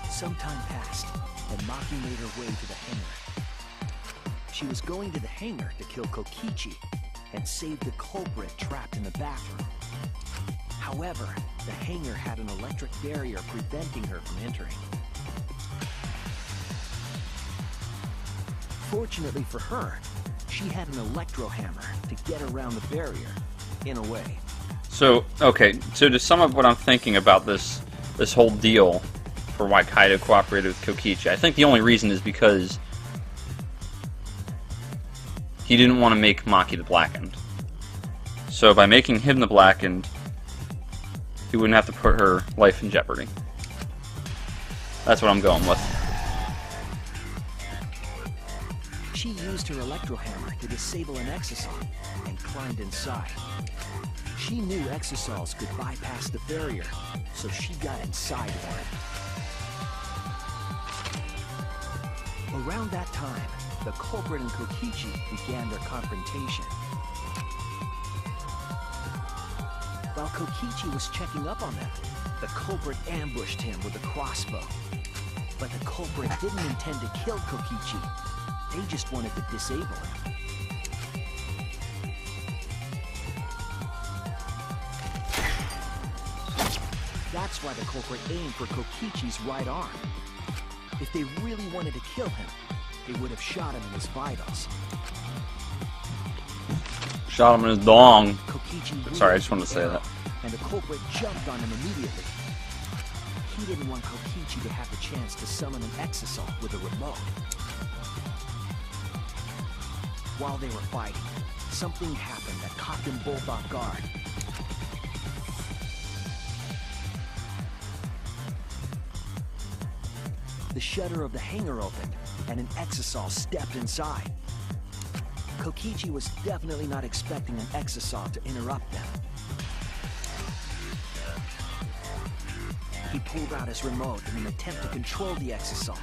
Some time passed, and Maki made her way to the hangar. She was going to the hangar to kill Kokichi and save the culprit trapped in the bathroom. However, the hangar had an electric barrier preventing her from entering. Fortunately for her, she had an electro hammer to get around the barrier, in a way. So, okay, so to sum up what I'm thinking about this whole deal for why Kaido cooperated with Kokichi, I think the only reason is because he didn't want to make Maki the Blackened. So by making him the Blackened, he wouldn't have to put her life in jeopardy. That's what I'm going with. She used her electro hammer to disable an exisal and climbed inside. She knew exisals could bypass the barrier, so she got inside one. Around that time, the culprit and Kokichi began their confrontation. While Kokichi was checking up on them, the culprit ambushed him with a crossbow. But the culprit didn't intend to kill Kokichi. They just wanted to disable him. That's why the culprit aimed for Kokichi's right arm. If they really wanted to kill him, they would have shot him in his vitals. Shot him in his dong. Kokichi Sorry, I just wanted to say that. And the culprit jumped on him immediately. He didn't want Kokichi to have the chance to summon an exisal with a remote. While they were fighting, something happened that caught them both off guard. The shutter of the hangar opened, and an exisal stepped inside. Kokichi was definitely not expecting an exisal to interrupt them. He pulled out his remote in an attempt to control the exisal.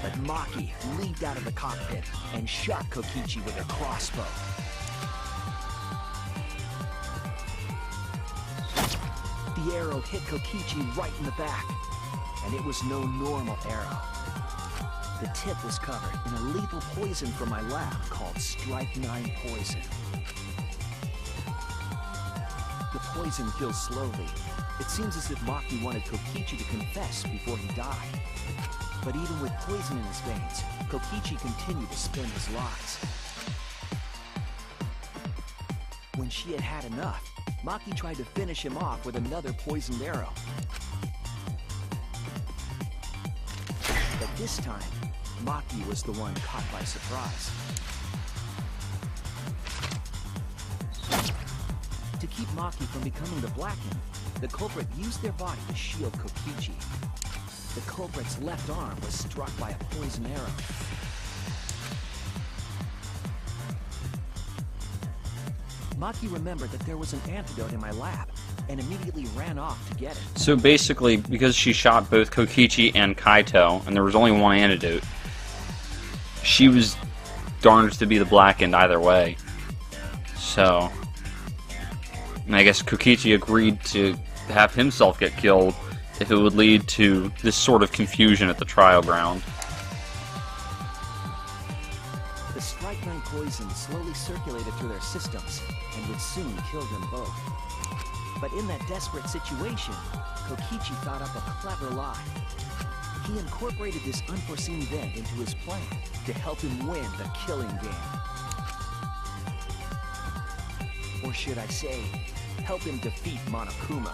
But Maki leaped out of the cockpit and shot Kokichi with her crossbow. The arrow hit Kokichi right in the back, and it was no normal arrow. The tip was covered in a lethal poison from my lab called Strike 9 poison. The poison kills slowly. It seems as if Maki wanted Kokichi to confess before he died. But even with poison in his veins, Kokichi continued to spin his lies. When she had had enough, Maki tried to finish him off with another poisoned arrow. But this time, Maki was the one caught by surprise. To keep Maki from becoming the Blackened, the culprit used their body to shield Kokichi. The culprit's left arm was struck by a poison arrow. Maki remembered that there was an antidote in my lab, and immediately ran off to get it. So basically, because she shot both Kokichi and Kaito, and there was only one antidote, she was darned to be the black end either way. So, and I guess Kokichi agreed to have himself get killed if it would lead to this sort of confusion at the trial ground. The strychnine poison slowly circulated through their systems and would soon kill them both. But in that desperate situation, Kokichi thought up a clever lie. He incorporated this unforeseen event into his plan to help him win the killing game. Or should I say, help him defeat Monokuma.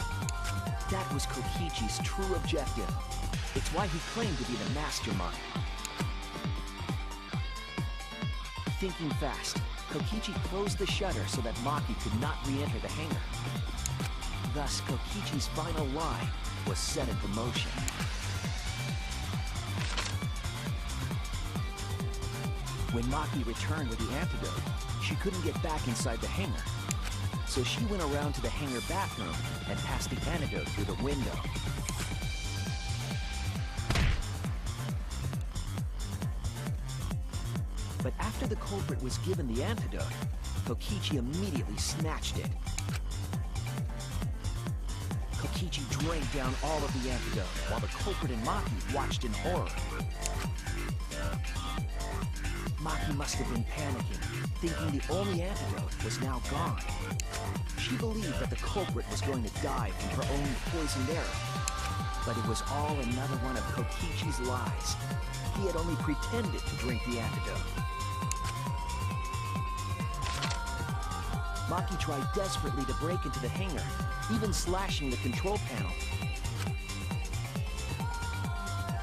That was Kokichi's true objective. It's why he claimed to be the mastermind. Thinking fast, Kokichi closed the shutter so that Maki could not re-enter the hangar. Thus, Kokichi's final lie was set into motion. When Maki returned with the antidote, she couldn't get back inside the hangar. So she went around to the hangar bathroom and passed the antidote through the window. But after the culprit was given the antidote, Kokichi immediately snatched it. Kokichi drank down all of the antidote, while the culprit and Maki watched in horror. Maki must have been panicking, thinking the only antidote was now gone. She believed that the culprit was going to die from her own poisoned arrow. But it was all another one of Kokichi's lies. He had only pretended to drink the antidote. Maki tried desperately to break into the hangar, even slashing the control panel.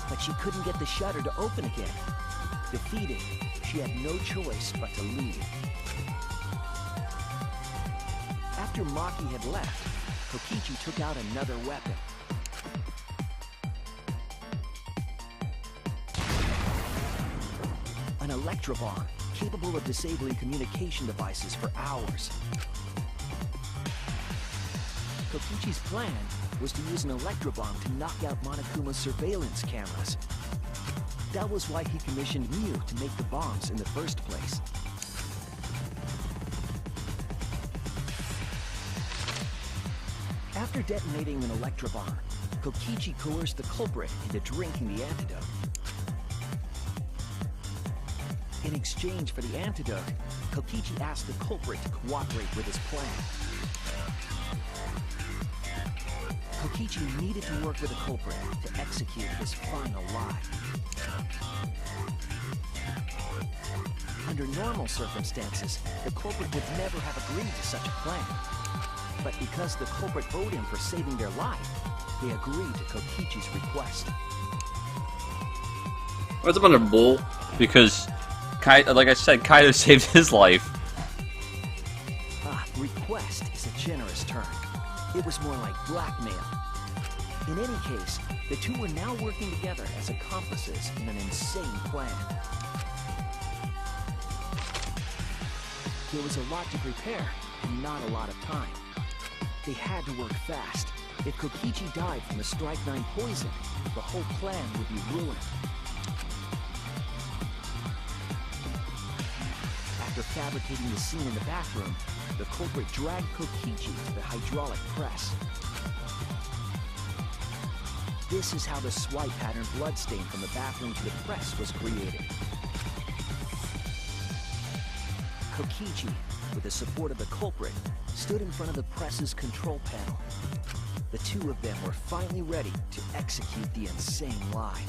But she couldn't get the shutter to open again. Defeated, she had no choice but to leave. After Maki had left, Kokichi took out another weapon. An electrobomb, capable of disabling communication devices for hours. Kokichi's plan was to use an electrobomb to knock out Monokuma's surveillance cameras. That was why he commissioned Mew to make the bombs in the first place. After detonating an electrobomb, Kokichi coerced the culprit into drinking the antidote. In exchange for the antidote, Kokichi asked the culprit to cooperate with his plan. Kokichi needed to work with the culprit to execute his final lie. Under normal circumstances, the culprit would never have agreed to such a plan. But because the culprit owed him for saving their life, they agreed to Kokichi's request. That's a bunch of bull, because, like I said, Kaito saved his life. Request is a generous term. It was more like blackmail. In any case, the two were now working together as accomplices in an insane plan. There was a lot to prepare, and not a lot of time. They had to work fast. If Kokichi died from the strychnine poison, the whole plan would be ruined. After fabricating the scene in the bathroom, the culprit dragged Kokichi to the hydraulic press. This is how the swipe pattern bloodstain from the bathroom to the press was created. Kokichi, with the support of the culprit, stood in front of the press's control panel. The two of them were finally ready to execute the insane lie.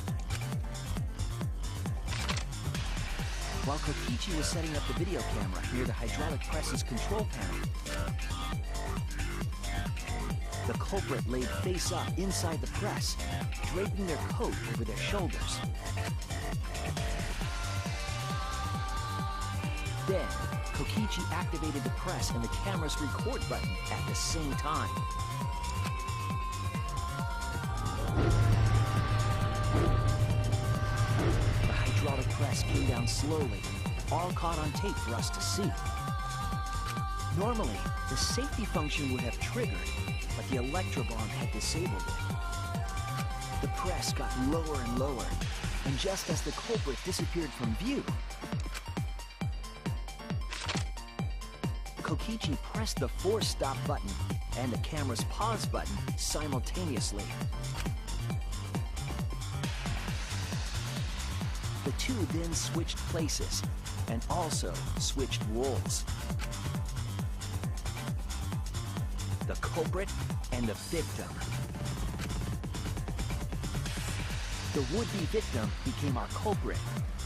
While Kokichi was setting up the video camera near the hydraulic press's control panel, the culprit laid face up inside the press, draping their coat over their shoulders. Then, Kokichi activated the press and the camera's record button at the same time. The hydraulic press came down slowly, all caught on tape for us to see. Normally, the safety function would have triggered, but the electro bomb had disabled it. The press got lower and lower, and just as the culprit disappeared from view, Kokichi pressed the force stop button and the camera's pause button simultaneously. The two then switched places and also switched roles. The culprit and the victim. The would-be victim became our culprit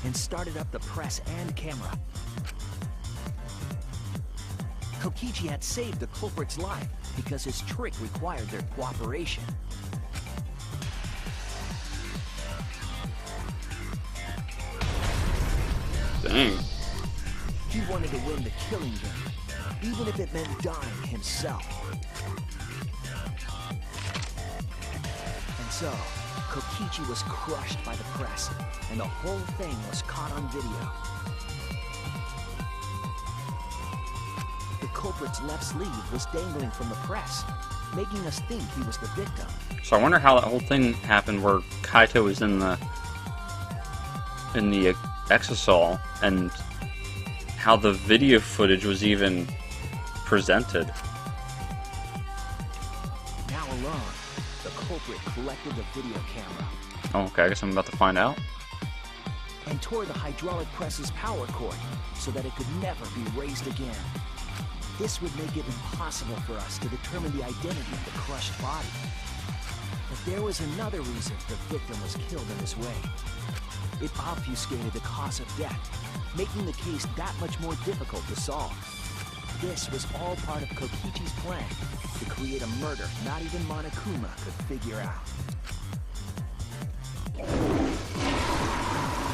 and started up the press and camera. Kokichi had saved the culprit's life because his trick required their cooperation. Dang. He wanted to win the killing game, even if it meant dying himself. And so, Kokichi was crushed by the press, and the whole thing was caught on video. The culprit's left sleeve was dangling from the press, making us think he was the victim. So I wonder how that whole thing happened where Kaito was in the exosol, and how the video footage was even presented. Now alone, the culprit collected the video camera Oh, okay, I guess I'm about to find out. and tore the hydraulic press's power cord so that it could never be raised again. This would make it impossible for us to determine the identity of the crushed body. But there was another reason the victim was killed in this way. It obfuscated the cause of death, making the case that much more difficult to solve. This was all part of Kokichi's plan to create a murder not even Monokuma could figure out.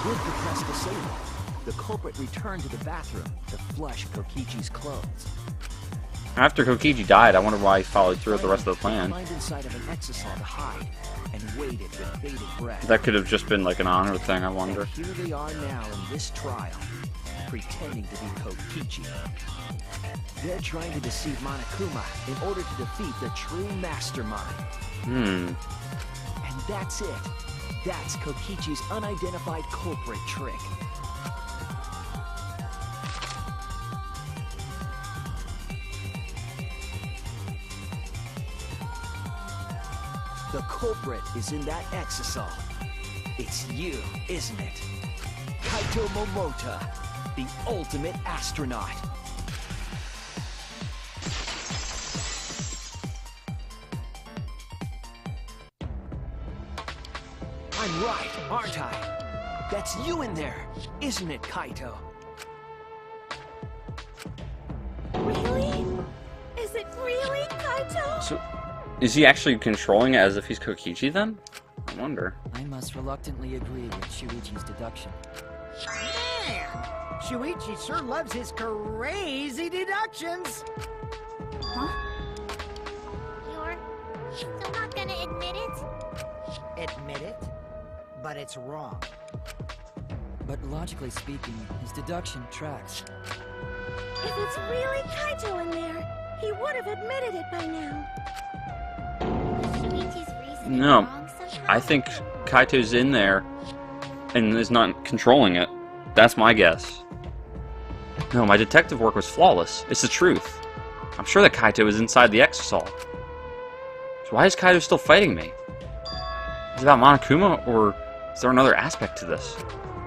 With the press disabled, the culprit returned to the bathroom to flush Kokichi's clothes. After Kokichi died, I wonder why he followed through with the rest of the plan. Climbed inside of an exosol to hide and waited with bated breath. That could have just been like an honor thing, I And wonder. here they are now in this trial, pretending to be Kokichi. They're trying to deceive Monokuma in order to defeat the true mastermind. And that's it. That's Kokichi's unidentified culprit trick. The culprit is in that exosol. It's you, isn't it? Kaito Momota, the ultimate astronaut. I'm right, aren't I? That's you in there, isn't it, Kaito? Really? Is it really, Kaito? So, is he actually controlling it as if he's Kokichi then? I wonder. I must reluctantly agree with Shuichi's deduction. Man, Shuichi sure loves his crazy deductions. You're still not gonna admit it? Admit it, but it's wrong. But logically speaking, his deduction tracks. If it's really Kaito in there, he would have admitted it by now. Shuichi's reasoning No, wrong somehow? I think Kaito's in there and is not controlling it. That's my guess. No, my detective work was flawless. It's the truth. I'm sure that Kaito is inside the exosol. So why is Kaito still fighting me? Is it about Monokuma, or is there another aspect to this?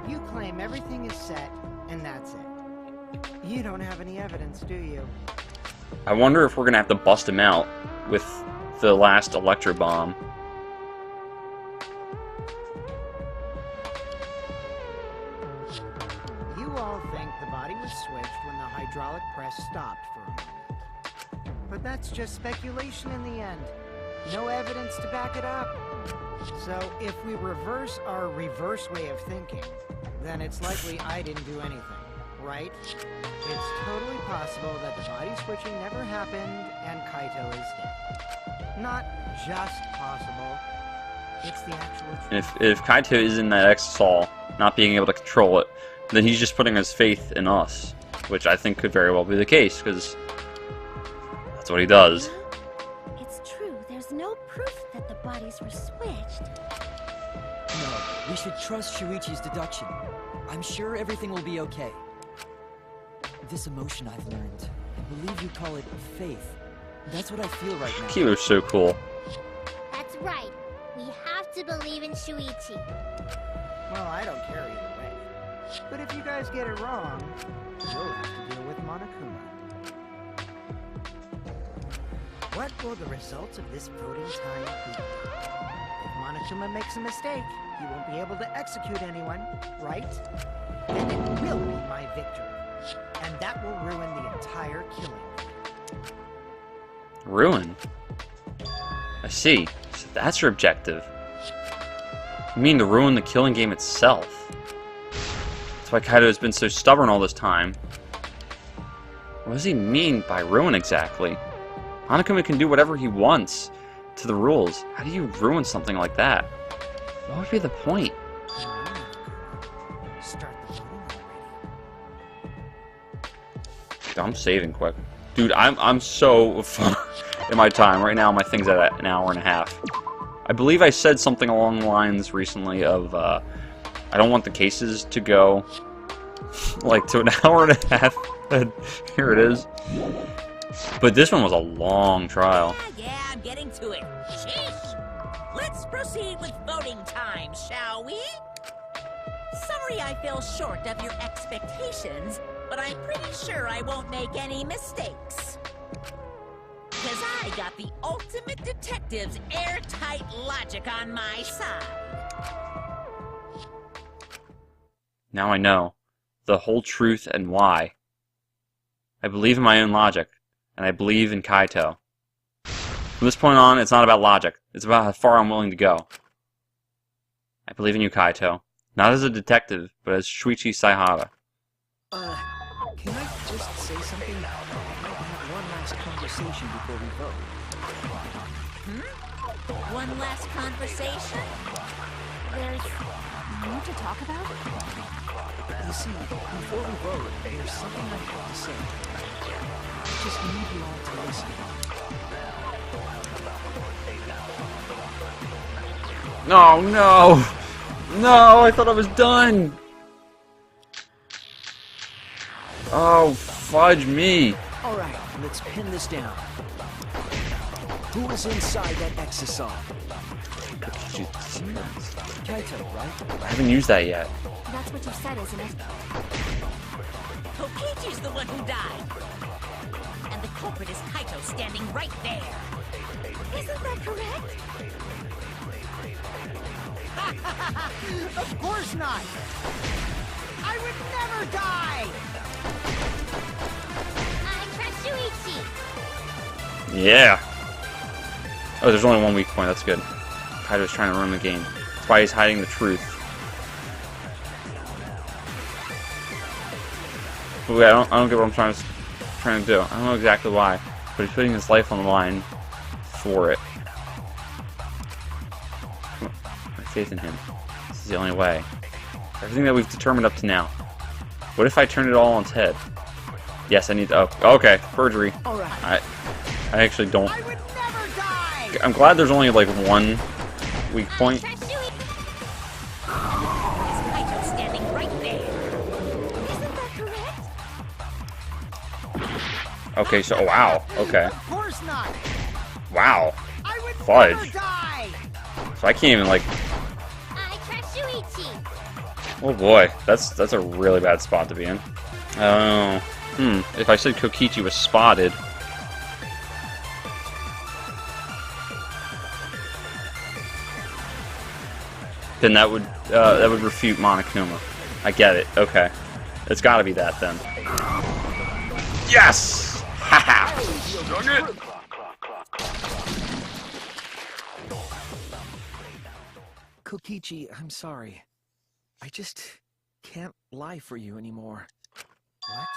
You claim everything is set, and that's it. You don't have any evidence, do you? I wonder if we're gonna have to bust him out with the last electro bomb. You all think the body was switched when the hydraulic press stopped for a moment. But that's just speculation in the end. No evidence to back it up. So if we reverse our reverse way of thinking, then it's likely I didn't do anything, right? It's totally possible that the body switching never happened and Kaito is dead. Not just possible. It's the actual truth. If Kaito is in that exosol, not being able to control it, then he's just putting his faith in us, which I think could very well be the case, because That's what he does. It's true, there's no proof that the bodies were switched. No, we should trust Shuichi's deduction. I'm sure everything will be okay. This emotion I've learned, I believe you call it faith. That's what I feel right now. Kiyo's so cool. That's right. We have to believe in Shuichi. Well, I don't care either way. But if you guys get it wrong, you'll have to deal with Monokuma. What will the results of this voting time be? If Monokuma makes a mistake, he won't be able to execute anyone, right? Then it will be my victory. And that will ruin the entire killing. Ruin? I see. So that's your objective. You mean to ruin the killing game itself? That's why Kaido has been so stubborn all this time. What does he mean by ruin exactly? Monokuma can do whatever he wants to the rules. How do you ruin something like that? What would be the point? Start the voting already. I'm saving quick. Dude, I'm so far in my time. Right now my thing's at an hour and a half. I believe I said something along the lines recently of I don't want the cases to go like to an hour and a half. And here it is. But this one was a long trial. Yeah, I'm getting to it. Sheesh! Let's proceed with voting time, shall we? Sorry I fell short of your expectations, but I'm pretty sure I won't make any mistakes. Because I got the ultimate detective's airtight logic on my side. Now I know the whole truth and why. I believe in my own logic, and I believe in Kaito. From this point on, it's not about logic. It's about how far I'm willing to go. I believe in you, Kaito. Not as a detective, but as Shuichi Saihara. Can I just say something? I might have one last conversation before we vote. One last conversation? There's more to talk about? You see, before we vote, there's something I have to say. I just need you all to listen. No, no! No, I thought I was done! Oh, fudge me! Alright, let's pin this down. Who is inside that exosome? Kaito, right? I haven't used that yet. That's what you said, isn't it? Kokichi's the one who died. And the culprit is Kaito standing right there. Isn't that correct? Of course not! I would never die! I trust Shuichi. Yeah! Oh, there's only one weak point, that's good. Kaito's trying to ruin the game. That's why he's hiding the truth. But wait, I don't get what I'm trying to do. I don't know exactly why, but he's putting his life on the line for it. Come on, I have faith in him. This is the only way. Everything that we've determined up to now. What if I turn it all on its head? Yes, I need to. Oh, okay, perjury. Alright. I actually don't. I would never die! I'm glad there's only like one weak point. Trust Shuichi. Is Kaito standing right there? Isn't that correct? Okay, so wow. Okay, Of course not! wow. I would Fudge. never die! So I can't even like. I trust Shuichi. Oh boy, that's a really bad spot to be in. Oh, if I said Kokichi was spotted. Then that would refute Monokuma. I get it. Okay, it's got to be that then. Yes! Haha! Done it! Kokichi, I'm sorry. I just can't lie for you anymore. What?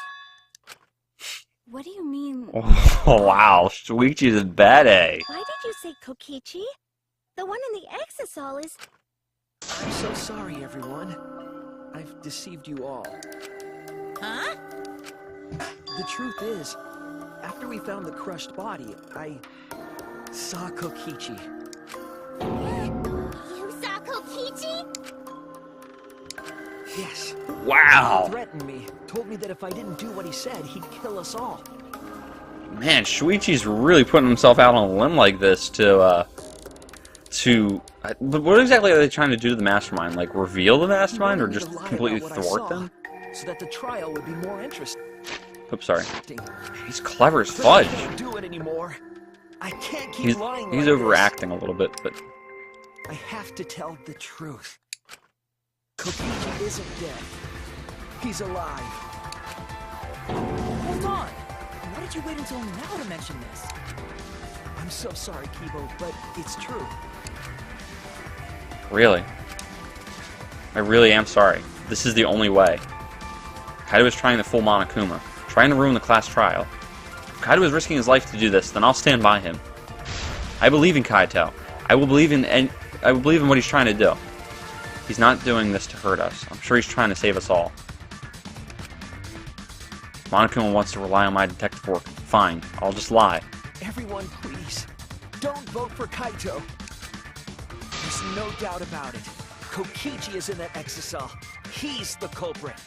What do you mean? Oh wow, Shuichi's a bad A. Why did you say Kokichi? The one in the exosol is... I'm so sorry, everyone. I've deceived you all. Huh? The truth is, after we found the crushed body, I saw Kokichi. You saw Kokichi? Yes. Wow. He threatened me, told me that if I didn't do what he said, he'd kill us all. Man, Shuichi's really putting himself out on a limb like this to but what exactly are they trying to do to the mastermind? Like, reveal the mastermind, or just completely thwart them? So that the trial would be more interesting. Oops, sorry. He's clever as fudge. I can't do it anymore. I can't keep He's lying like overacting a little bit, but this. I have to tell the truth. Kokichi isn't dead. He's alive. Hold on! Why did you wait until now to mention this? I'm so sorry, Kibo, but it's true. really, I really am sorry. This is the only way. Kaido is trying to fool Monokuma, trying to ruin the class trial. If Kaido is risking his life to do this, then I'll stand by him. I believe in Kaito. I will believe in what he's trying to do. He's not doing this to hurt us. I'm sure he's trying to save us all. Monokuma wants to rely on my detective work. Fine, I'll just lie. Everyone, please, don't vote for Kaito. There's no doubt about it. Kokichi is in that exocell. He's the culprit.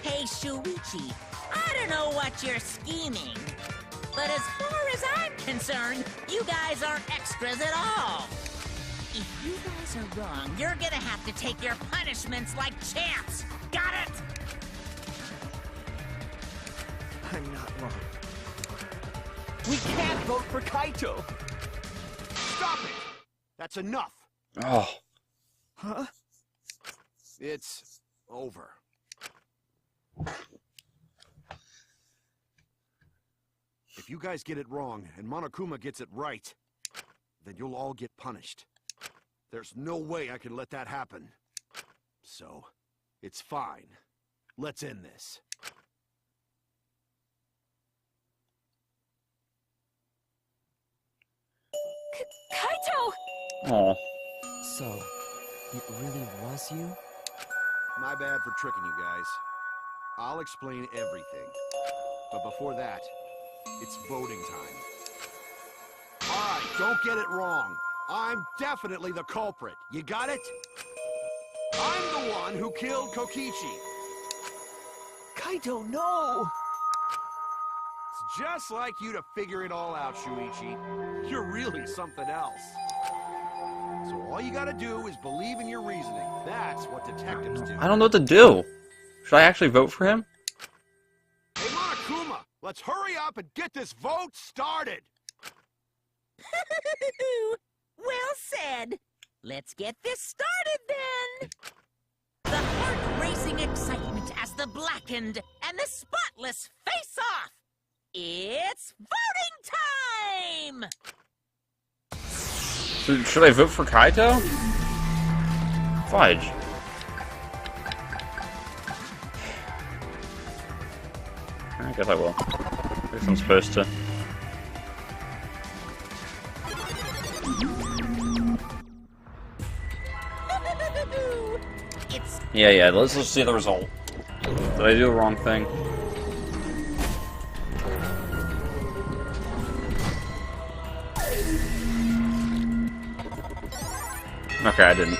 Hey, Shuichi, I don't know what you're scheming, but as far as I'm concerned, you guys aren't extras at all. If you guys are wrong, you're gonna have to take your punishments like champs. Got it? I'm not wrong. We can't vote for Kaito! Stop it! That's enough! Oh, Huh? It's over. If you guys get it wrong and Monokuma gets it right, then you'll all get punished. There's no way I can let that happen. So, it's fine. Let's end this. Kaito! oh. So, it really was you? My bad for tricking you guys. I'll explain everything. But before that, it's voting time. Alright, don't get it wrong. I'm definitely the culprit. You got it? I'm the one who killed Kokichi. Kaito, no! It's just like you to figure it all out, Shuichi. You're really something else. So all you gotta do is believe in your reasoning. That's what detectives do. I don't know what to do. Should I actually vote for him? Hey, Monokuma, let's hurry up and get this vote started. Well said. Let's get this started then. The heart-racing excitement as the blackened and the spotless face off. It's voting time! Should I vote for Kaito? Fudge. I guess I will. I guess I'm supposed to. It's Yeah, let's just see the result. Did I do the wrong thing? Okay, I didn't.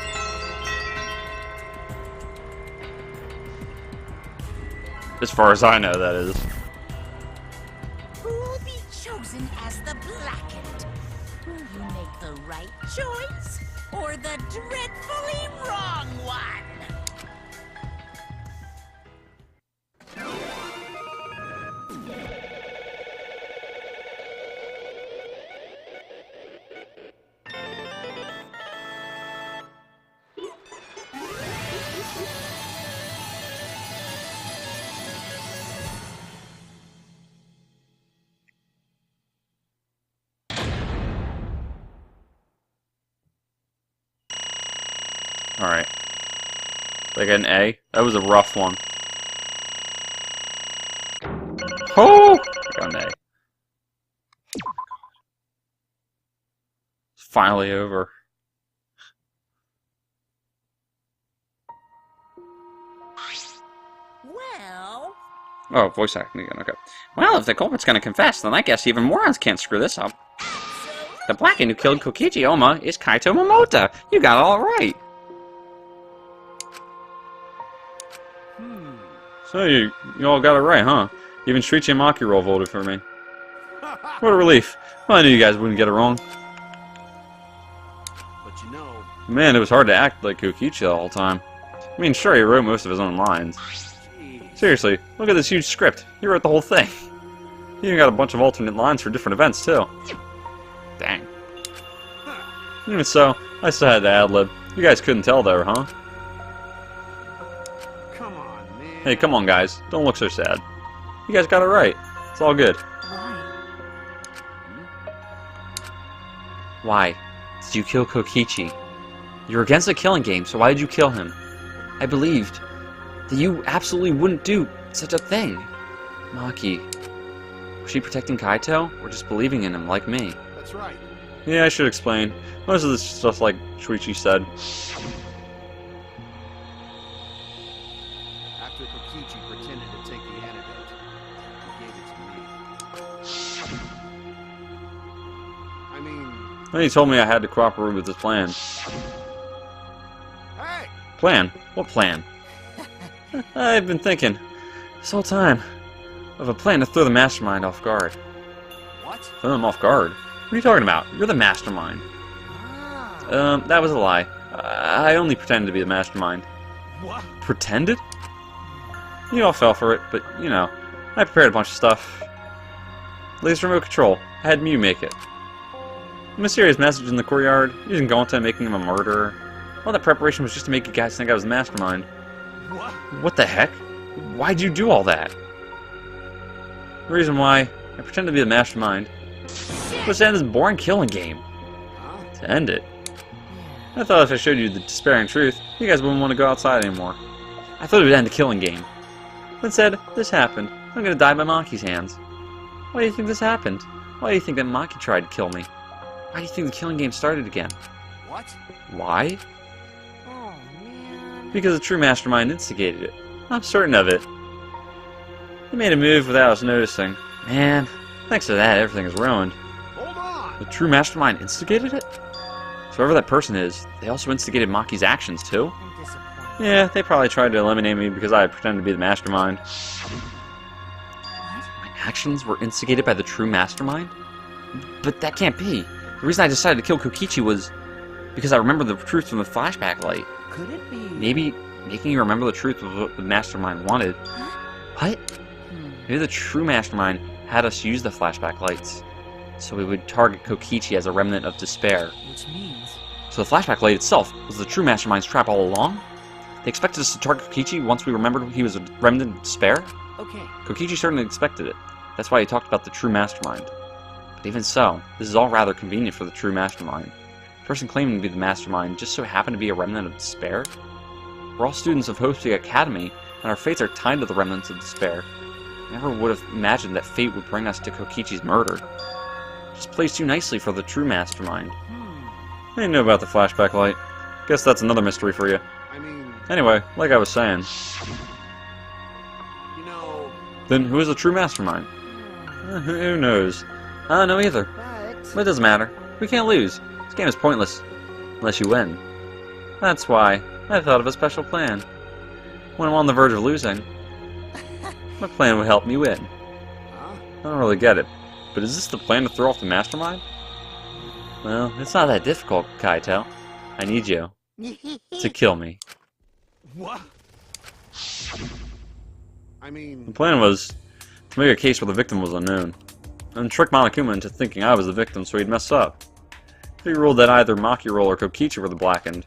As far as I know, that is. who'll be chosen as the blackened. Will you make the right choice or the dreadfully wrong one? Alright. Did I get an A? That was a rough one. Oh! I got an A. It's finally over. Well, Oh, voice acting again, okay. Well, if the culprit's gonna confess, then I guess even morons can't screw this up. The blackened who killed Kokichi Oma is Kaito Momota! You got it all right! So you all got it right, huh? Even Shuichi and Makiro voted for me. What a relief. Well, I knew you guys wouldn't get it wrong. But you know... Man, it was hard to act like Kokichi the whole time. I mean, sure, he wrote most of his own lines. Seriously, look at this huge script. He wrote the whole thing. He even got a bunch of alternate lines for different events, too. Dang. Even so, I still had to ad-lib. You guys couldn't tell there, huh? Come on, man. Hey, come on, guys. Don't look so sad. You guys got it right. It's all good. Why did you kill Kokichi? You're against the killing game, so why did you kill him? I believed that you absolutely wouldn't do such a thing. Maki, was she protecting Kaito, or just believing in him like me? That's right. Yeah, I should explain. Most of this stuff like Shuichi said. After Kokichi pretended to take the antidote, he gave it to me. I mean... Then he told me I had to cooperate with his plan. Hey! Plan? What plan? I've been thinking, this whole time, of a plan to throw the mastermind off guard. What? Throw them off guard? What are you talking about? You're the mastermind. That was a lie. I only pretended to be the mastermind. What? Pretended? You all fell for it, but, you know, I prepared a bunch of stuff. Laser remote control. I had Mew make it. A mysterious message in the courtyard, using Gonta, making him a murderer. All that preparation was just to make you guys think I was the mastermind. What? What the heck? Why'd you do all that? The reason why I pretended to be the mastermind was to end this boring killing game. Huh? To end it. I thought if I showed you the despairing truth, you guys wouldn't want to go outside anymore. I thought it would end the killing game. Instead, this happened. I'm gonna die by Maki's hands. Why do you think this happened? Why do you think that Maki tried to kill me? Why do you think the killing game started again? What? Why? Oh, man. Because the true mastermind instigated it. I'm certain of it. He made a move without us noticing. Man, thanks to that, everything is ruined. Hold on! The true mastermind instigated it? So whoever that person is, they also instigated Maki's actions too? I'm disappointed. Yeah, they probably tried to eliminate me because I pretended to be the mastermind. What? My actions were instigated by the true mastermind? But that can't be. The reason I decided to kill Kokichi was because I remembered the truth from the flashback light. Could it be? Maybe making you remember the truth was what the mastermind wanted. What? Maybe the true mastermind had us use the flashback lights, so we would target Kokichi as a remnant of despair. Which means... So the flashback light itself was the true mastermind's trap all along? They expected us to target Kokichi once we remembered he was a remnant of despair? Okay. Kokichi certainly expected it. That's why he talked about the true mastermind. But even so, this is all rather convenient for the true mastermind. The person claiming to be the mastermind just so happened to be a remnant of despair? We're all students of Hope's Academy, and our fates are tied to the remnants of despair. I never would have imagined that fate would bring us to Kokichi's murder. Just plays too nicely for the true mastermind. I didn't know about the flashback light. Guess that's another mystery for you. I mean, Anyway, like I was saying, you know... then who is the true mastermind? Who knows? I don't know either. But it doesn't matter. We can't lose. This game is pointless. Unless you win. That's why I thought of a special plan. When I'm on the verge of losing, my plan would help me win. Huh? I don't really get it. But is this the plan to throw off the mastermind? Well, it's not that difficult, Kaito. I need you to kill me. What? I The mean... plan was to make a case where the victim was unknown, and trick Monokuma into thinking I was the victim so he'd mess up. If he ruled that either Makiro or Kokichi were the blackened,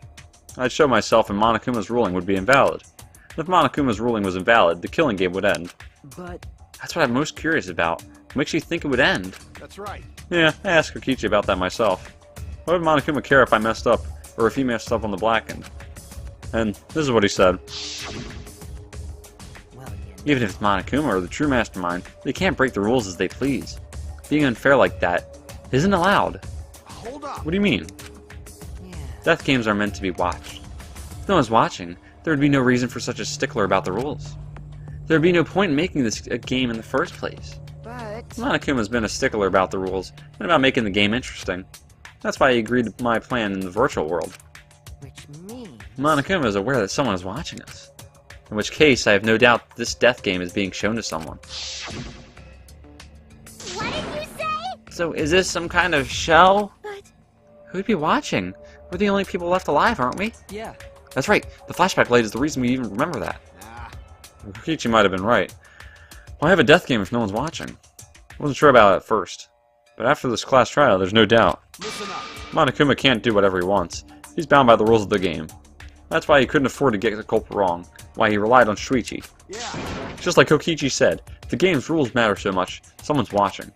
I'd show myself and Monokuma's ruling would be invalid. And if Monokuma's ruling was invalid, the killing game would end. But... That's what I'm most curious about. What makes you think it would end? That's right. Yeah, I asked Kokichi about that myself. Why would Monokuma care if I messed up, or if he messed up on the blackened? And this is what he said. Well, Even if it's Monokuma or the true mastermind, they can't break the rules as they please. Being unfair like that isn't allowed. Hold up. What do you mean? yeah. Death games are meant to be watched. If no one's watching, there would be no reason for such a stickler about the rules. there'd be no point in making this a game in the first place. But Monokuma's been a stickler about the rules and about making the game interesting. That's why he agreed to my plan in the virtual world. which means Monokuma is aware that someone is watching us. In which case, I have no doubt that this death game is being shown to someone. What did you say? So, is this some kind of show? But Who'd be watching? We're the only people left alive, aren't we? Yeah. That's right. The flashback light is the reason we even remember that. Ah, Kokichi might have been right. Why have a death game if no one's watching? Wasn't sure about it at first. But after this class trial, there's no doubt. listen up. Monokuma can't do whatever he wants. He's bound by the rules of the game. That's why he couldn't afford to get the culprit wrong. Why he relied on Shuichi. Yeah. Just like Kokichi said, if the game's rules matter so much, someone's watching.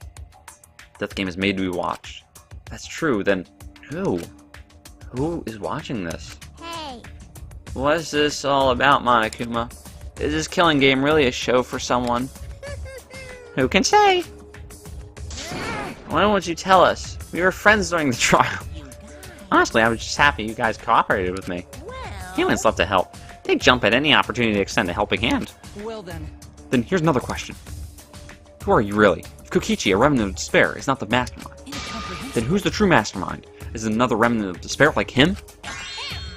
Death game is made to be watched. If that's true, then who? Who is watching this? Hey, What's this all about, Monokuma? Is this killing game really a show for someone? Who can say? Why won't you tell us? We were friends during the trial. You guys. Honestly, I was just happy you guys cooperated with me. Well, Humans love to help. They jump at any opportunity to extend a helping hand. Well then. Then here's another question. Who are you really? If Kokichi, a remnant of despair, is not the mastermind, then who's the true mastermind? Is it another remnant of despair like him?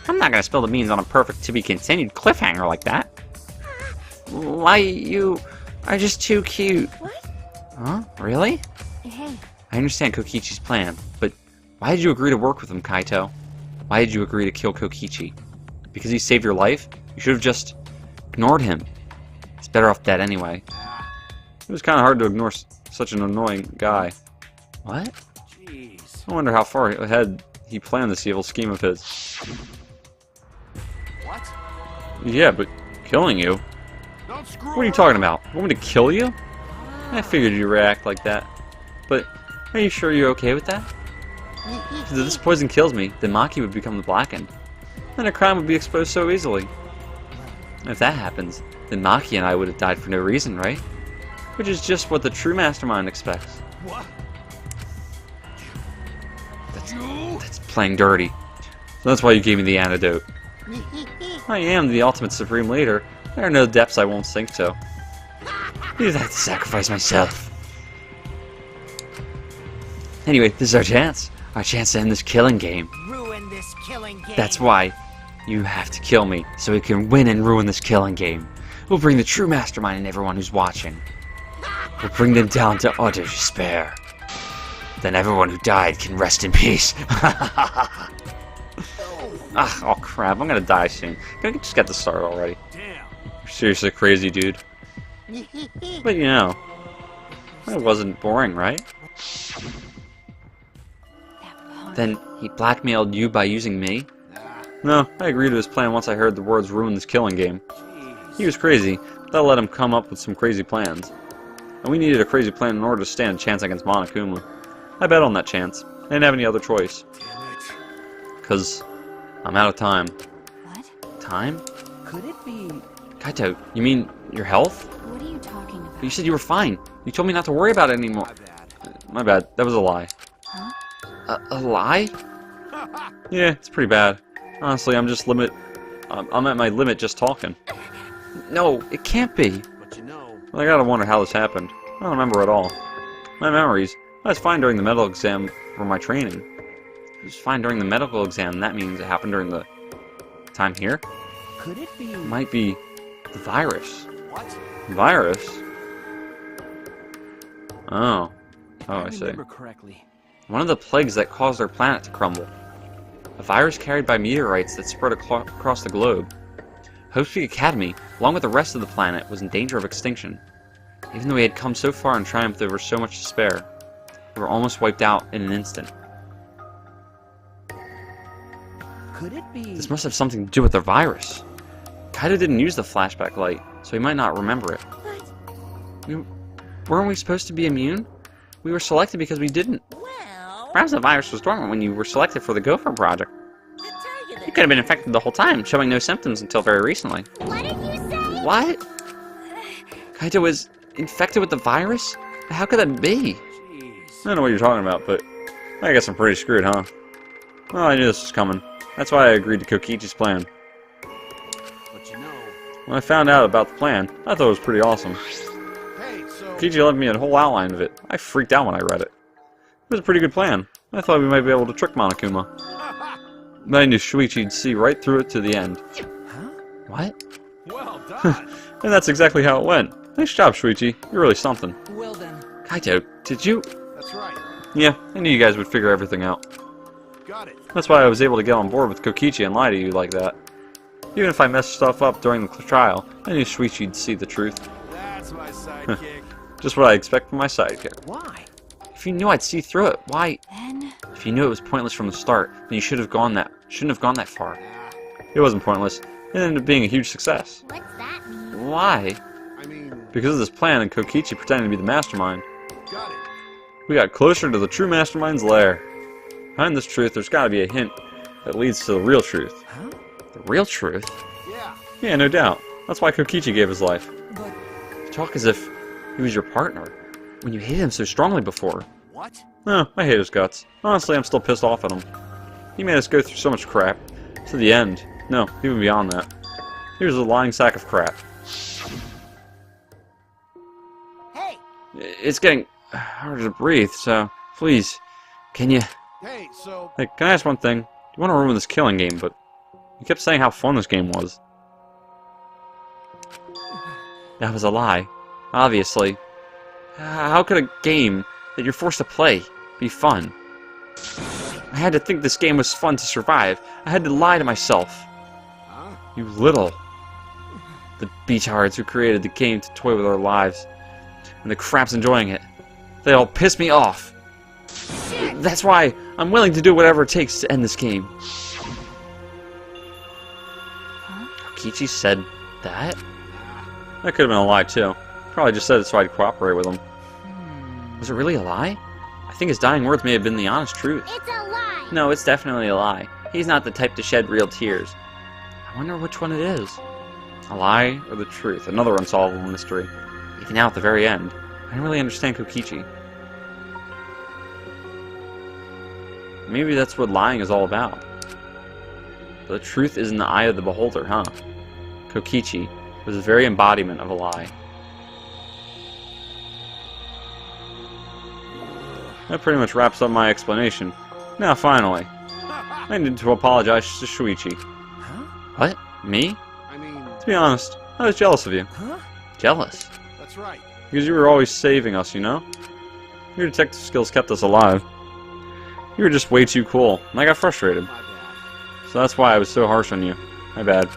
I'm not gonna spill the beans on a perfect to-be-continued cliffhanger like that. Why, you are just too cute. what? Huh? Really? Hey, I understand Kokichi's plan, but why did you agree to work with him, Kaito? Why did you agree to kill Kokichi? Because he saved your life? You should have just ignored him. He's better off dead anyway. It was kind of hard to ignore such an annoying guy. What? Jeez. I wonder how far ahead he planned this evil scheme of his. What? Yeah, but killing you? Don't screw What are you talking about? You want me to kill you? I figured you'd react like that. But are you sure you're okay with that? Because if this poison kills me, then Maki would become the Blackened. Then a crime would be exposed so easily. If that happens, then Maki and I would have died for no reason, right? Which is just what the true mastermind expects. What? That's playing dirty. So that's why you gave me the antidote. I am the ultimate supreme leader. There are no depths I won't sink to. You'd have to sacrifice myself. Anyway, this is our chance. Our chance to end this killing game. ruin this killing game. That's why you have to kill me, so we can win and ruin this killing game. We'll bring the true mastermind and everyone who's watching. We'll bring them down to utter despair. Then everyone who died can rest in peace. Ah, oh crap, I'm gonna die soon. Can I just get the start already? Damn. You're seriously crazy, dude. But you know, it wasn't boring, right? Then he blackmailed you by using me? No, I agreed to his plan once I heard the words ruin this killing game. He was crazy, but that let him come up with some crazy plans. And we needed a crazy plan in order to stand a chance against Monokuma. I bet on that chance. I didn't have any other choice. Damn it. Because I'm out of time. What? Time? Could it be? Kaito, you mean your health? What are you talking about? You said you were fine. You told me not to worry about it anymore. My bad. My bad. That was a lie. Huh? A lie? Yeah, it's pretty bad. Honestly, I'm at my limit just talking. No, it can't be. But you know, I gotta wonder how this happened. I don't remember at all. My memories. I was fine during the medical exam for my training. It was fine during the medical exam, and that means it happened during the time here? Could it be? It might be the virus. what? Virus? Oh. Oh, I I see. remember correctly. One of the plagues that caused our planet to crumble. A virus carried by meteorites that spread across the globe. Hope Peak Academy, along with the rest of the planet, was in danger of extinction. Even though we had come so far and triumphed over so much despair, we were almost wiped out in an instant. Could it be? This must have something to do with the virus. Kaito didn't use the flashback light, so he might not remember it. Weren't we supposed to be immune? We were selected because we didn't. Well, Perhaps the virus was dormant when you were selected for the Gopher project. to tell you You the could have been infected the whole time, showing no symptoms until very recently. What did you say? What? Kaito was infected with the virus? How could that be? Jeez. I don't know what you're talking about, but I guess I'm pretty screwed, huh? Well, I knew this was coming. That's why I agreed to Kokichi's plan. But you know, When I found out about the plan, I thought it was pretty awesome. Hey, so... Kokichi left me a whole outline of it. I freaked out when I read it. It was a pretty good plan. I thought we might be able to trick Monokuma. But I knew Shuichi'd see right through it to the end. Huh? What? Well done. And that's exactly how it went. Nice job, Shuichi. You're really something. Well then. Kaito, did you... That's right. Yeah, I knew you guys would figure everything out. Got it. That's why I was able to get on board with Kokichi and lie to you like that. Even if I messed stuff up during the trial, I knew Shuichi'd see the truth. That's my sidekick. Just what I expect from my sidekick. Why? If you knew I'd see through it, why... Then... If you knew it was pointless from the start, then you shouldn't have gone that far. It wasn't pointless. It ended up being a huge success. What's that mean? Why? I mean, Because of this plan and Kokichi pretending to be the mastermind. got it. We got closer to the true mastermind's lair. Behind this truth, there's gotta be a hint that leads to the real truth. Huh? The real truth? Yeah. Yeah, no doubt. That's why Kokichi gave his life. But You talk as if he was your partner, when you hated him so strongly before. What? Oh, I hate his guts. Honestly, I'm still pissed off at him. He made us go through so much crap. To the end. No, even beyond that. He was a lying sack of crap. Hey, It's getting harder to breathe, so please, can you... Hey, so... Hey, can I ask one thing? You want to ruin this killing game, but you kept saying how fun this game was. That was a lie. Obviously. How could a game that you're forced to play be fun? I had to think this game was fun to survive. I had to lie to myself. Huh? You little. The beachards who created the game to toy with our lives. And the crap's enjoying it. They all piss me off. That's why I'm willing to do whatever it takes to end this game. Kokichi said that? That could have been a lie too. Probably just said it so I'd cooperate with him. Was it really a lie? I think his dying words may have been the honest truth. It's a lie! No, it's definitely a lie. He's not the type to shed real tears. I wonder which one it is. A lie or the truth? Another unsolvable mystery. Even now at the very end, I don't really understand Kokichi. Maybe that's what lying is all about. The truth is in the eye of the beholder, huh? Kokichi was the very embodiment of a lie. That pretty much wraps up my explanation. Now, finally, I need to apologize to Shuichi. Huh? What? Me? I mean, To be honest, I was jealous of you. Huh? Jealous? that's right. Because you were always saving us, you know? Your detective skills kept us alive. You were just way too cool, and I got frustrated. My bad. So that's why I was so harsh on you. My bad.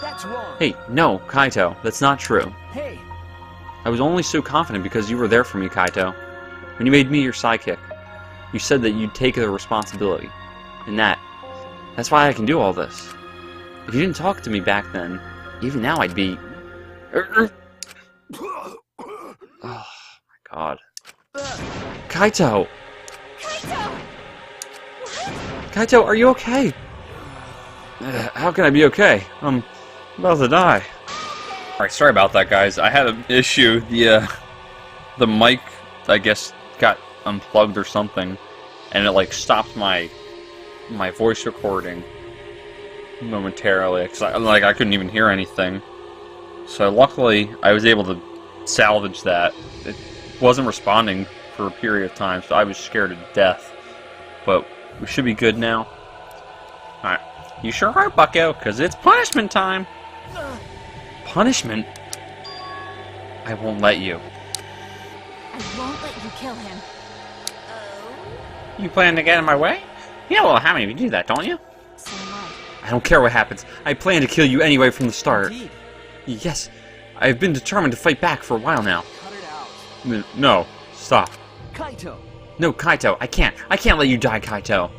That's wrong. Hey, no, Kaito, that's not true. Hey. I was only so confident because you were there for me, Kaito. When you made me your sidekick, you said that you'd take the responsibility. And that's why I can do all this. If you didn't talk to me back then, even now I'd be... Oh, my God. Kaito! Kaito! Kaito, are you okay? How can I be okay? I'm about to die. Alright, sorry about that, guys. I had an issue. The mic, I guess, got unplugged or something, and it like stopped my voice recording momentarily because I couldn't even hear anything. So luckily, I was able to salvage that. It wasn't responding for a period of time, so I was scared to death. But we should be good now. Alright. You sure are, bucko, because it's punishment time! Punishment? I won't let you. I won't let you kill him. You plan to get in my way? You know how many of you do that, don't you? So what? I don't care what happens. I plan to kill you anyway from the start. Indeed. Yes, I've been determined to fight back for a while now. Cut it out. No, stop. Kaito. No, Kaito, I can't let you die, Kaito.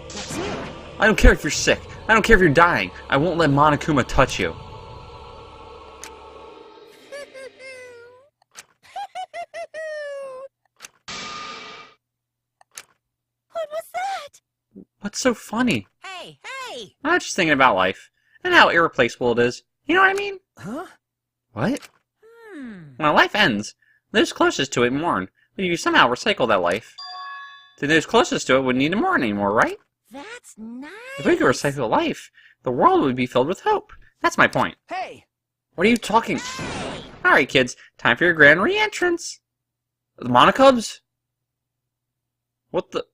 That's it. I don't care if you're sick. I don't care if you're dying. I won't let Monokuma touch you. What was that? What's so funny? Hey, hey! I was just thinking about life, and how irreplaceable it is. You know what I mean? Huh? What? Hmm. When a life ends, those closest to it mourn, but you somehow recycle that life. Then those closest to it wouldn't need to mourn anymore, right? That's nice. If we could recycle life, the world would be filled with hope. That's my point. Hey! What are you talking? Alright, kids. Time for your grand re-entrance. The Monocubs? What the...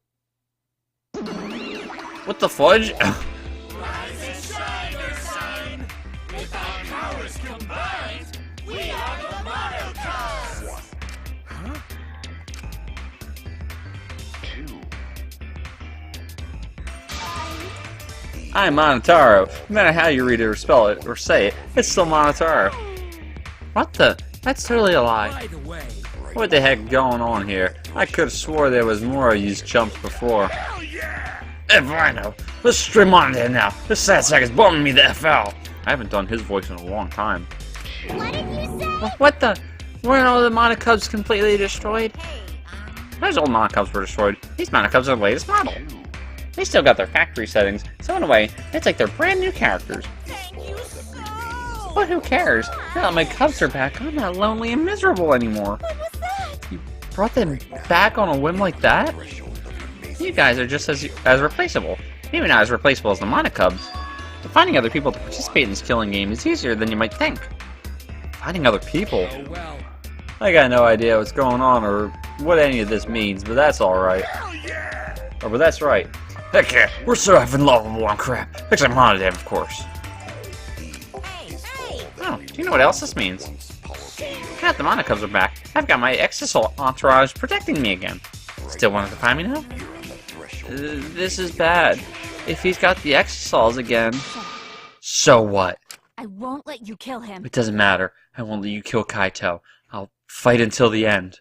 What the fudge? I'm Monotaro. No matter how you read it or spell it or say it, it's still Monotaro. What the? That's totally a lie. By the way, What the heck going on here? I could have swore there was more of these chumps before. hell yeah! If I know. Let's stream on there now. This sad sack is bumming me the F out. I haven't done his voice in a long time. What did you say? What the? Weren't all the Monocubs completely destroyed? Those old Monocubs were destroyed. These Monocubs are the latest model. They still got their factory settings, so in a way, it's like they're brand new characters. Thank you so. But who cares? Now that my cubs are back, I'm not lonely and miserable anymore. What was that? You brought them back on a whim like that? You guys are just as replaceable. Maybe not as replaceable as the Monocubs. But finding other people to participate in this killing game is easier than you might think. Finding other people? Oh well. I got no idea what's going on or what any of this means, but that's alright. Hell yeah! Oh, but that's right. Heck yeah, we're so effing lovable on crap. Except Monodev, of course. Hey, hey. Oh, do you know what else this means? Now that the Monocubs are back, I've got my Exisol entourage protecting me again. Still wanted to find me now? This is bad. If he's got the Exisols again... So what? I won't let you kill him. It doesn't matter. I won't let you kill Kaito. I'll fight until the end.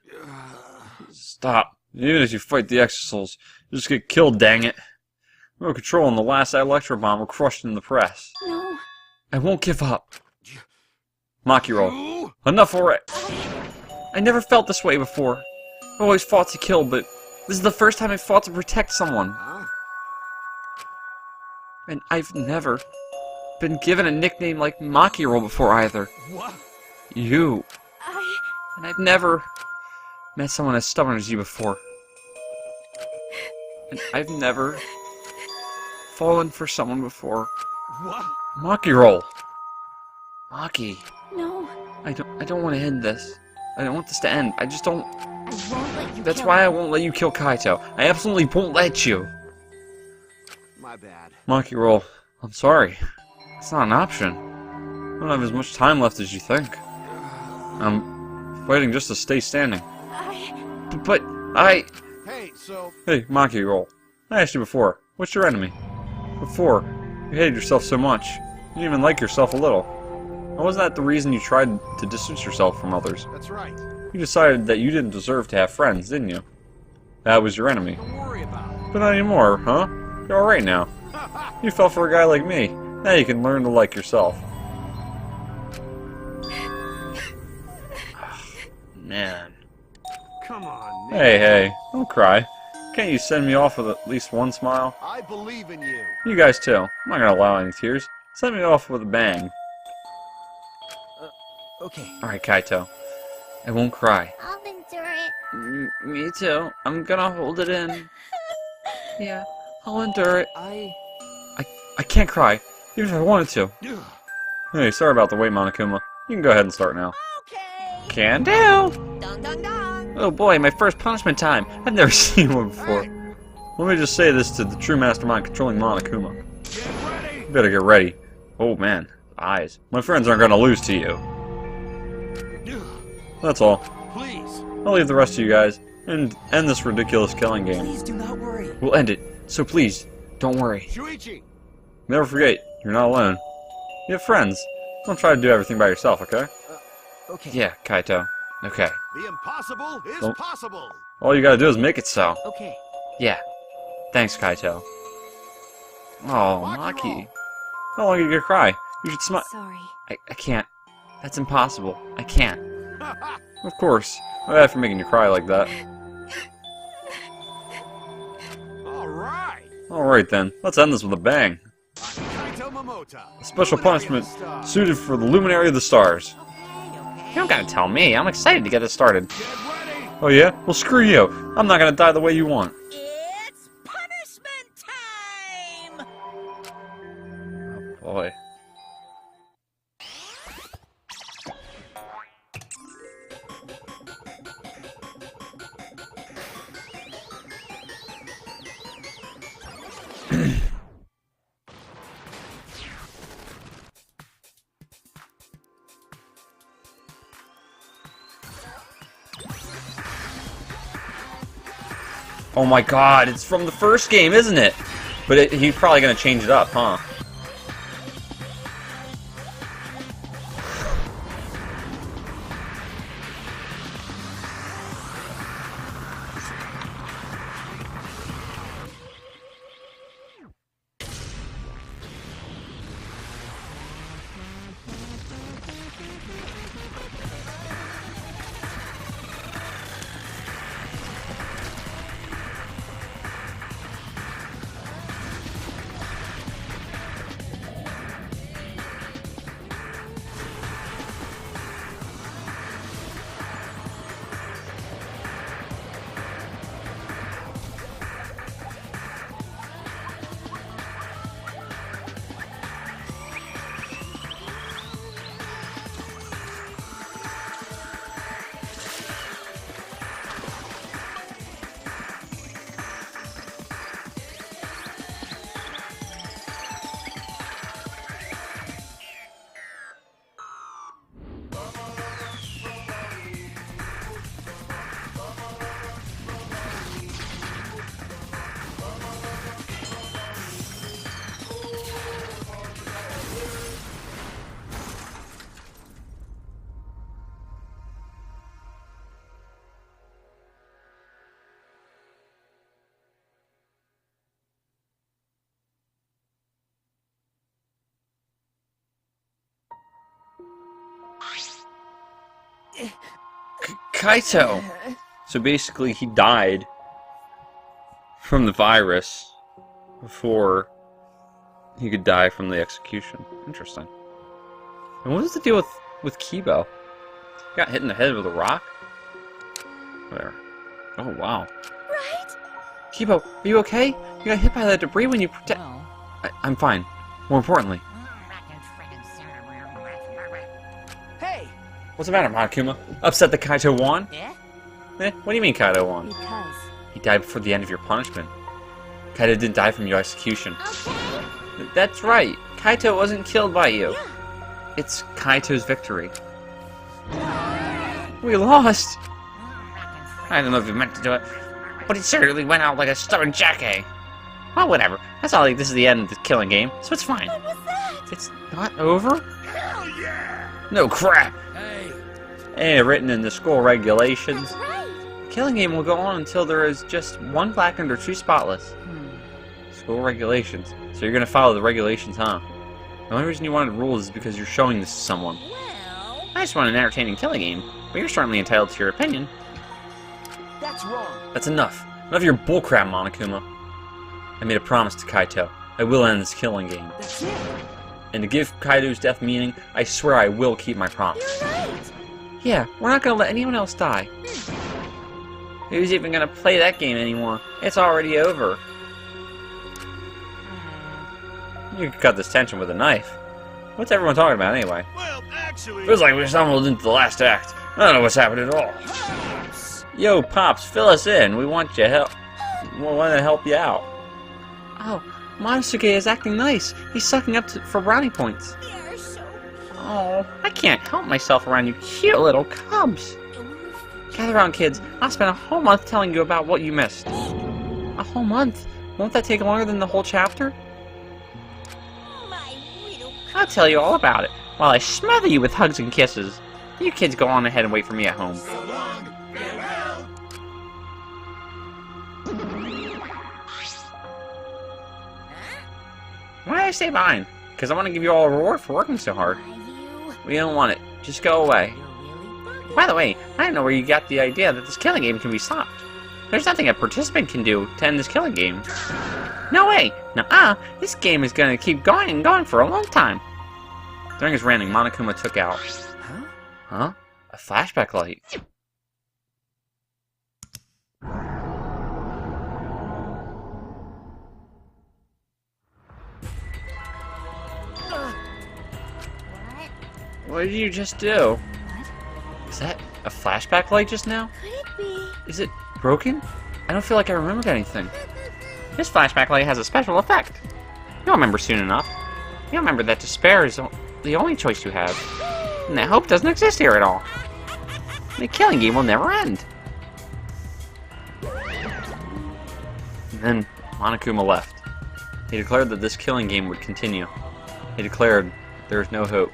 Stop. Even if you fight the Exisols, you just get killed, dang it. No control and the last Electro Bomb were crushed in the press. No. I won't give up. Makiro, enough already. I never felt this way before. I always fought to kill, but this is the first time I fought to protect someone. Huh? And I've never been given a nickname like Makiro before either. What? You. And I've never met someone as stubborn as you before. And I've never fallen for someone before. What? Makiro. Maki. No. I don't want to end this. I don't want this to end. I just don't... I won't let you That's kill why I him. won't let you kill Kaito. I absolutely won't let you. My bad. Makiro, I'm sorry. It's not an option. I don't have as much time left as you think. I'm fighting just to stay standing. But I... Hey, so Hey, Makiro. I asked you before. What's your enemy? Before, you hated yourself so much. You didn't even like yourself a little. And wasn't that the reason you tried to distance yourself from others? that's right. You decided that you didn't deserve to have friends, didn't you? That was your enemy. Don't worry about it. But not anymore, huh? You're alright now. You fell for a guy like me. Now you can learn to like yourself. Man. Come on, Nick. Hey, don't cry. Can't you send me off with at least one smile? I believe in you. You guys too. I'm not gonna allow any tears. Send me off with a bang. Okay. Alright, Kaito. I won't cry. I'll endure it. Me too. I'm gonna hold it in. Yeah, I'll endure it. I can't cry, even if I wanted to. Hey, sorry about the wait, Monokuma. You can go ahead and start now. Okay. Can do! Dun dun dun. Oh boy, my first punishment time. I've never seen one before. Let me just say this to the true mastermind controlling Monokuma. Get ready. You better get ready. Oh man, eyes. My friends aren't gonna lose to you. That's all. Please. I'll leave the rest of you guys and end this ridiculous killing game. Please do not worry. We'll end it, so please, don't worry. Shuichi. Never forget, you're not alone. You have friends. Don't try to do everything by yourself, okay? Okay. Yeah, Kaito. Okay. The impossible is Well- possible. All you gotta do is make it so. Okay. Yeah. Thanks, Kaito. Oh, Maki. How long are you gonna cry? You should smile. Sorry. I can't. That's impossible. I can't. Of course. My bad for making you cry like that. All right. Alright then, let's end this with a bang. Kaito Momota. A special Luminary punishment of the Stars. suited for the Luminary of the Stars. Okay. You don't gotta tell me. I'm excited to get this started. Get ready. Oh yeah? Well, screw you. I'm not gonna die the way you want. It's punishment time. Boy. Oh my god, it's from the first game, isn't it? But he's probably gonna change it up, huh? Kaito! So basically he died from the virus before he could die from the execution. Interesting. And what was the deal with Kibo? He got hit in the head with a rock? Where? Oh, wow. Right? Kibo, are you okay? You got hit by that debris when you protect... Well, I'm fine. More importantly. Hey! What's the matter, Monokuma? Upset that Kaito won? Yeah? What do you mean Kaito won? Because He died before the end of your punishment. Kaito didn't die from your execution. Okay. That's right. Kaito wasn't killed by you. It's Kaito's victory. We lost! I don't know if you meant to do it, but he certainly went out like a stubborn jackass. Well, whatever. That's not like this is the end of the killing game, so it's fine. what was that? It's not over? Hell yeah! No crap! Hey! Hey, written in the school regulations. That's right. Killing game will go on until there is just one blackened or two spotless. School regulations. So you're gonna follow the regulations, huh? The only reason you wanted rules is because you're showing this to someone. Well, I just want an entertaining killing game, but you're certainly entitled to your opinion. That's wrong. That's enough. Enough of your bullcrap, Monokuma. I made a promise to Kaito. I will end this killing game. That's it. And to give Kaito's death meaning, I swear I will keep my promise. You're right. Yeah, we're not gonna let anyone else die. Who's even gonna play that game anymore? It's already over. You could cut this tension with a knife. What's everyone talking about anyway? Well, actually... Feels like we stumbled into the last act. I don't know what's happening at all. Yo, Pops, fill us in. We want your help. We want to help you out. Oh, Monosuke is acting nice. He's sucking up for brownie points. You're so Oh, I can't help myself around you cute little cubs. Gather around, kids. I'll spend a whole month telling you about what you missed. A whole month? Won't that take longer than the whole chapter? my little. I'll tell you all about it, while I smother you with hugs and kisses. You kids go on ahead and wait for me at home. So long. Farewell. Why did I stay behind? Because I want to give you all a reward for working so hard. We don't want it. Just go away. By the way, I don't know where you got the idea that this killing game can be stopped. There's nothing a participant can do to end this killing game. No way! Nuh-uh! This game is gonna keep going and going for a long time. During his ranting, Monokuma took out... Huh? Huh? A flashback light. What? What did you just do? Is that a flashback light just now? Could it be? Is it broken? I don't feel like I remembered anything. This flashback light has a special effect. You'll remember soon enough. You'll remember that despair is the only choice you have. And that hope doesn't exist here at all. The killing game will never end. And then Monokuma left. He declared that this killing game would continue. He declared there is no hope.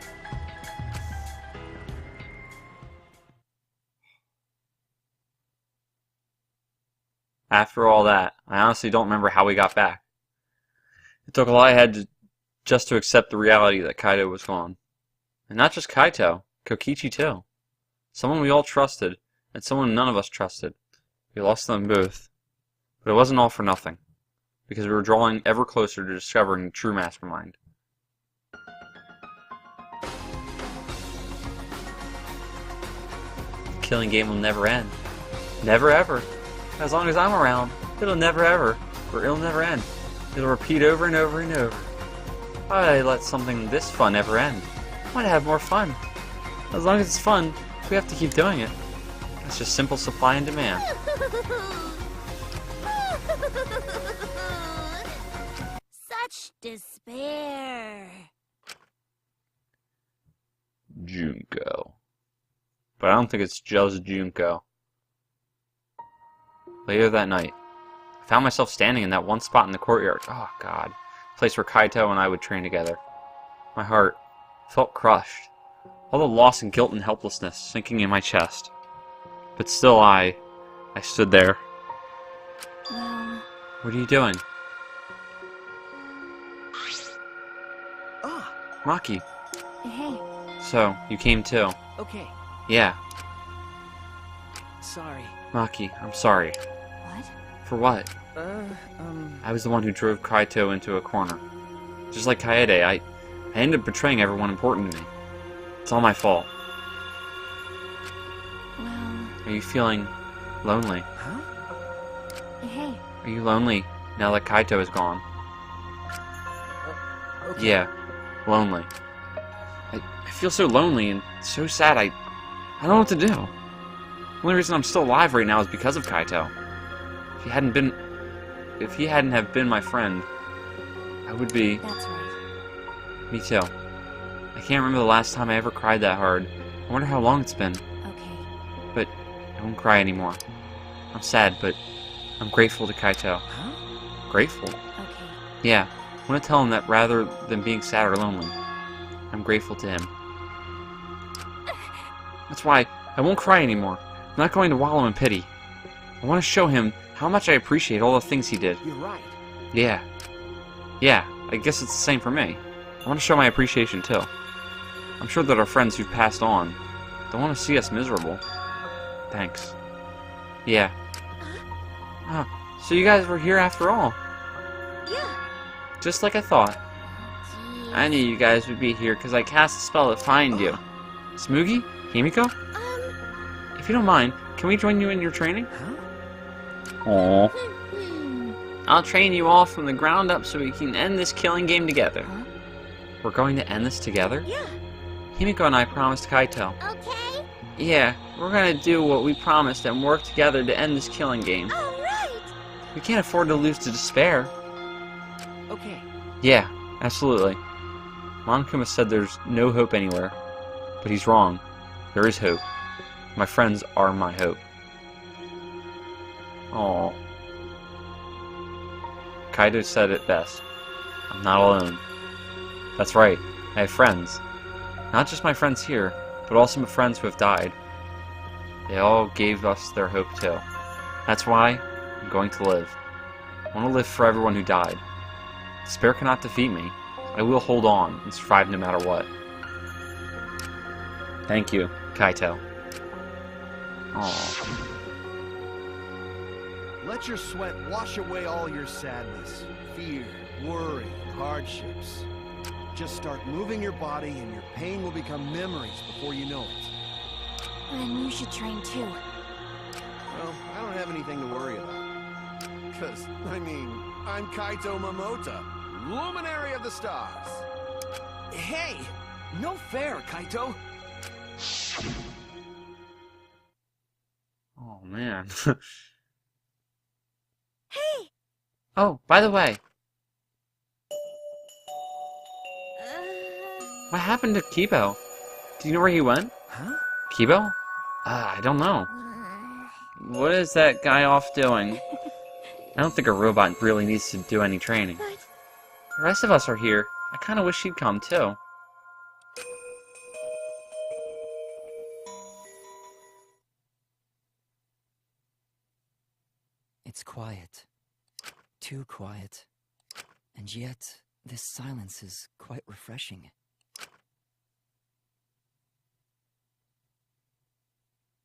After all that, I honestly don't remember how we got back. It took all I had just to accept the reality that Kaito was gone. And not just Kaito, Kokichi too. Someone we all trusted, and someone none of us trusted. We lost them both. But it wasn't all for nothing, because we were drawing ever closer to discovering the true mastermind. The killing game will never end. Never ever. As long as I'm around, it'll never ever, or it'll never end. It'll repeat over and over and over. Why would I let something this fun ever end? Why not have more fun? As long as it's fun, we have to keep doing it. It's just simple supply and demand. Such despair. Junko. But I don't think it's just Junko. Later that night, I found myself standing in that one spot in the courtyard. Oh god. Place where Kaito and I would train together. My heart felt crushed. All the loss and guilt and helplessness sinking in my chest. But still I stood there. Well, What are you doing? Ah, Maki. hey, So, you came too. okay. Yeah. Sorry. Maki, I'm sorry. what? For what? I was the one who drove Kaito into a corner. Just like Kaede, I ended up betraying everyone important to me. It's all my fault. Well, Are you feeling lonely? Huh? hey, Are you lonely now that Kaito is gone? Okay. Yeah, lonely. I feel so lonely and so sad. I don't know what to do. The only reason I'm still alive right now is because of Kaito. If he hadn't have been my friend, I would be. that's right. Me too. I can't remember the last time I ever cried that hard. I wonder how long it's been. Okay. But I won't cry anymore. I'm sad, but I'm grateful to Kaito. Huh? Grateful? Okay. Yeah. I want to tell him that rather than being sad or lonely, I'm grateful to him. That's why I won't cry anymore. I'm not going to wallow in pity. I want to show him how much I appreciate all the things he did. You're right. Yeah. Yeah, I guess it's the same for me. I want to show my appreciation too. I'm sure that our friends who've passed on don't want to see us miserable. Thanks. Yeah. Oh, so you guys were here after all. Yeah. Just like I thought. Jeez. I knew you guys would be here because I cast a spell to find you. Smoogie? Himiko? If you don't mind, can we join you in your training? Huh? Aww. I'll train you all from the ground up so we can end this killing game together. Huh? We're going to end this together? Yeah. Himiko and I promised Kaito. Okay. Yeah, we're gonna do what we promised and work together to end this killing game. All right. We can't afford to lose to despair. Okay. Yeah, absolutely. Monokuma said there's no hope anywhere. But he's wrong. There is hope. My friends are my hope. Aww. Kaito said it best. I'm not alone. That's right, I have friends. Not just my friends here, but also my friends who have died. They all gave us their hope too. That's why I'm going to live. I want to live for everyone who died. Despair cannot defeat me. I will hold on and survive no matter what. Thank you, Kaito. Aww. Let your sweat wash away all your sadness, fear, worry, and hardships. Just start moving your body and your pain will become memories before you know it. Then you should train too. Well, I don't have anything to worry about. Because, I mean, I'm Kaito Momota, luminary of the stars. Hey! No fair, Kaito! Oh, man. Hey. Oh, by the way, what happened to Kibo? Do you know where he went? Huh? Kibo? I don't know. What is that guy off doing? I don't think a robot really needs to do any training. But The rest of us are here. I kind of wish she'd come, too. It's quiet. Too quiet. And yet, this silence is quite refreshing.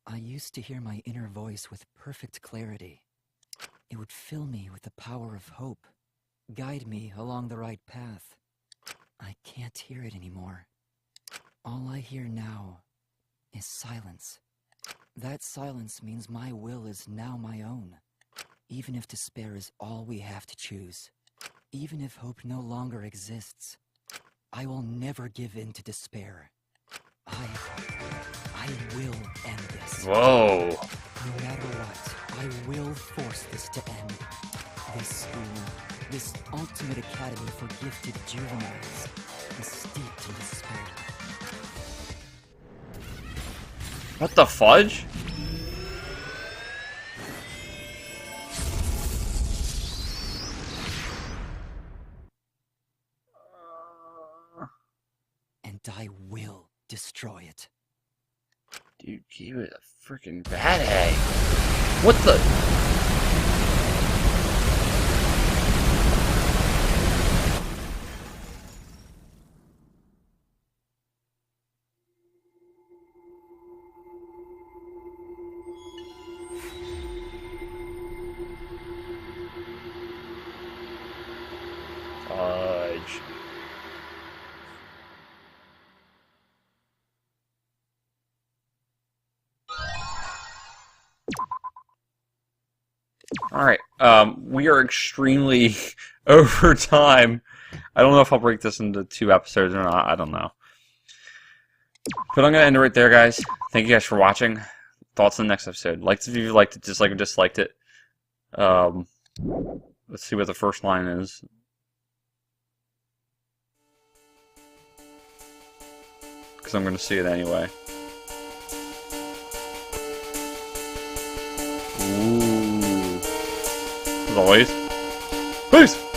I used to hear my inner voice with perfect clarity. It would fill me with the power of hope, guide me along the right path. I can't hear it anymore. All I hear now is silence. That silence means my will is now my own. Even if despair is all we have to choose, even if hope no longer exists, I will never give in to despair. I will end this. Whoa. No matter what, I will force this to end. This school, this ultimate academy for gifted juveniles, is steeped in despair. What the fudge? And I will destroy it. Dude, he was a freaking bad egg. What the? Fudge. Alright, we are extremely over time. I don't know if I'll break this into 2 episodes or not, I don't know. But I'm going to end it right there, guys. Thank you guys for watching. Thoughts on the next episode. Like if you liked it, dislike or disliked it. Let's see what the first line is. Because I'm going to see it anyway. Ooh. As always, peace!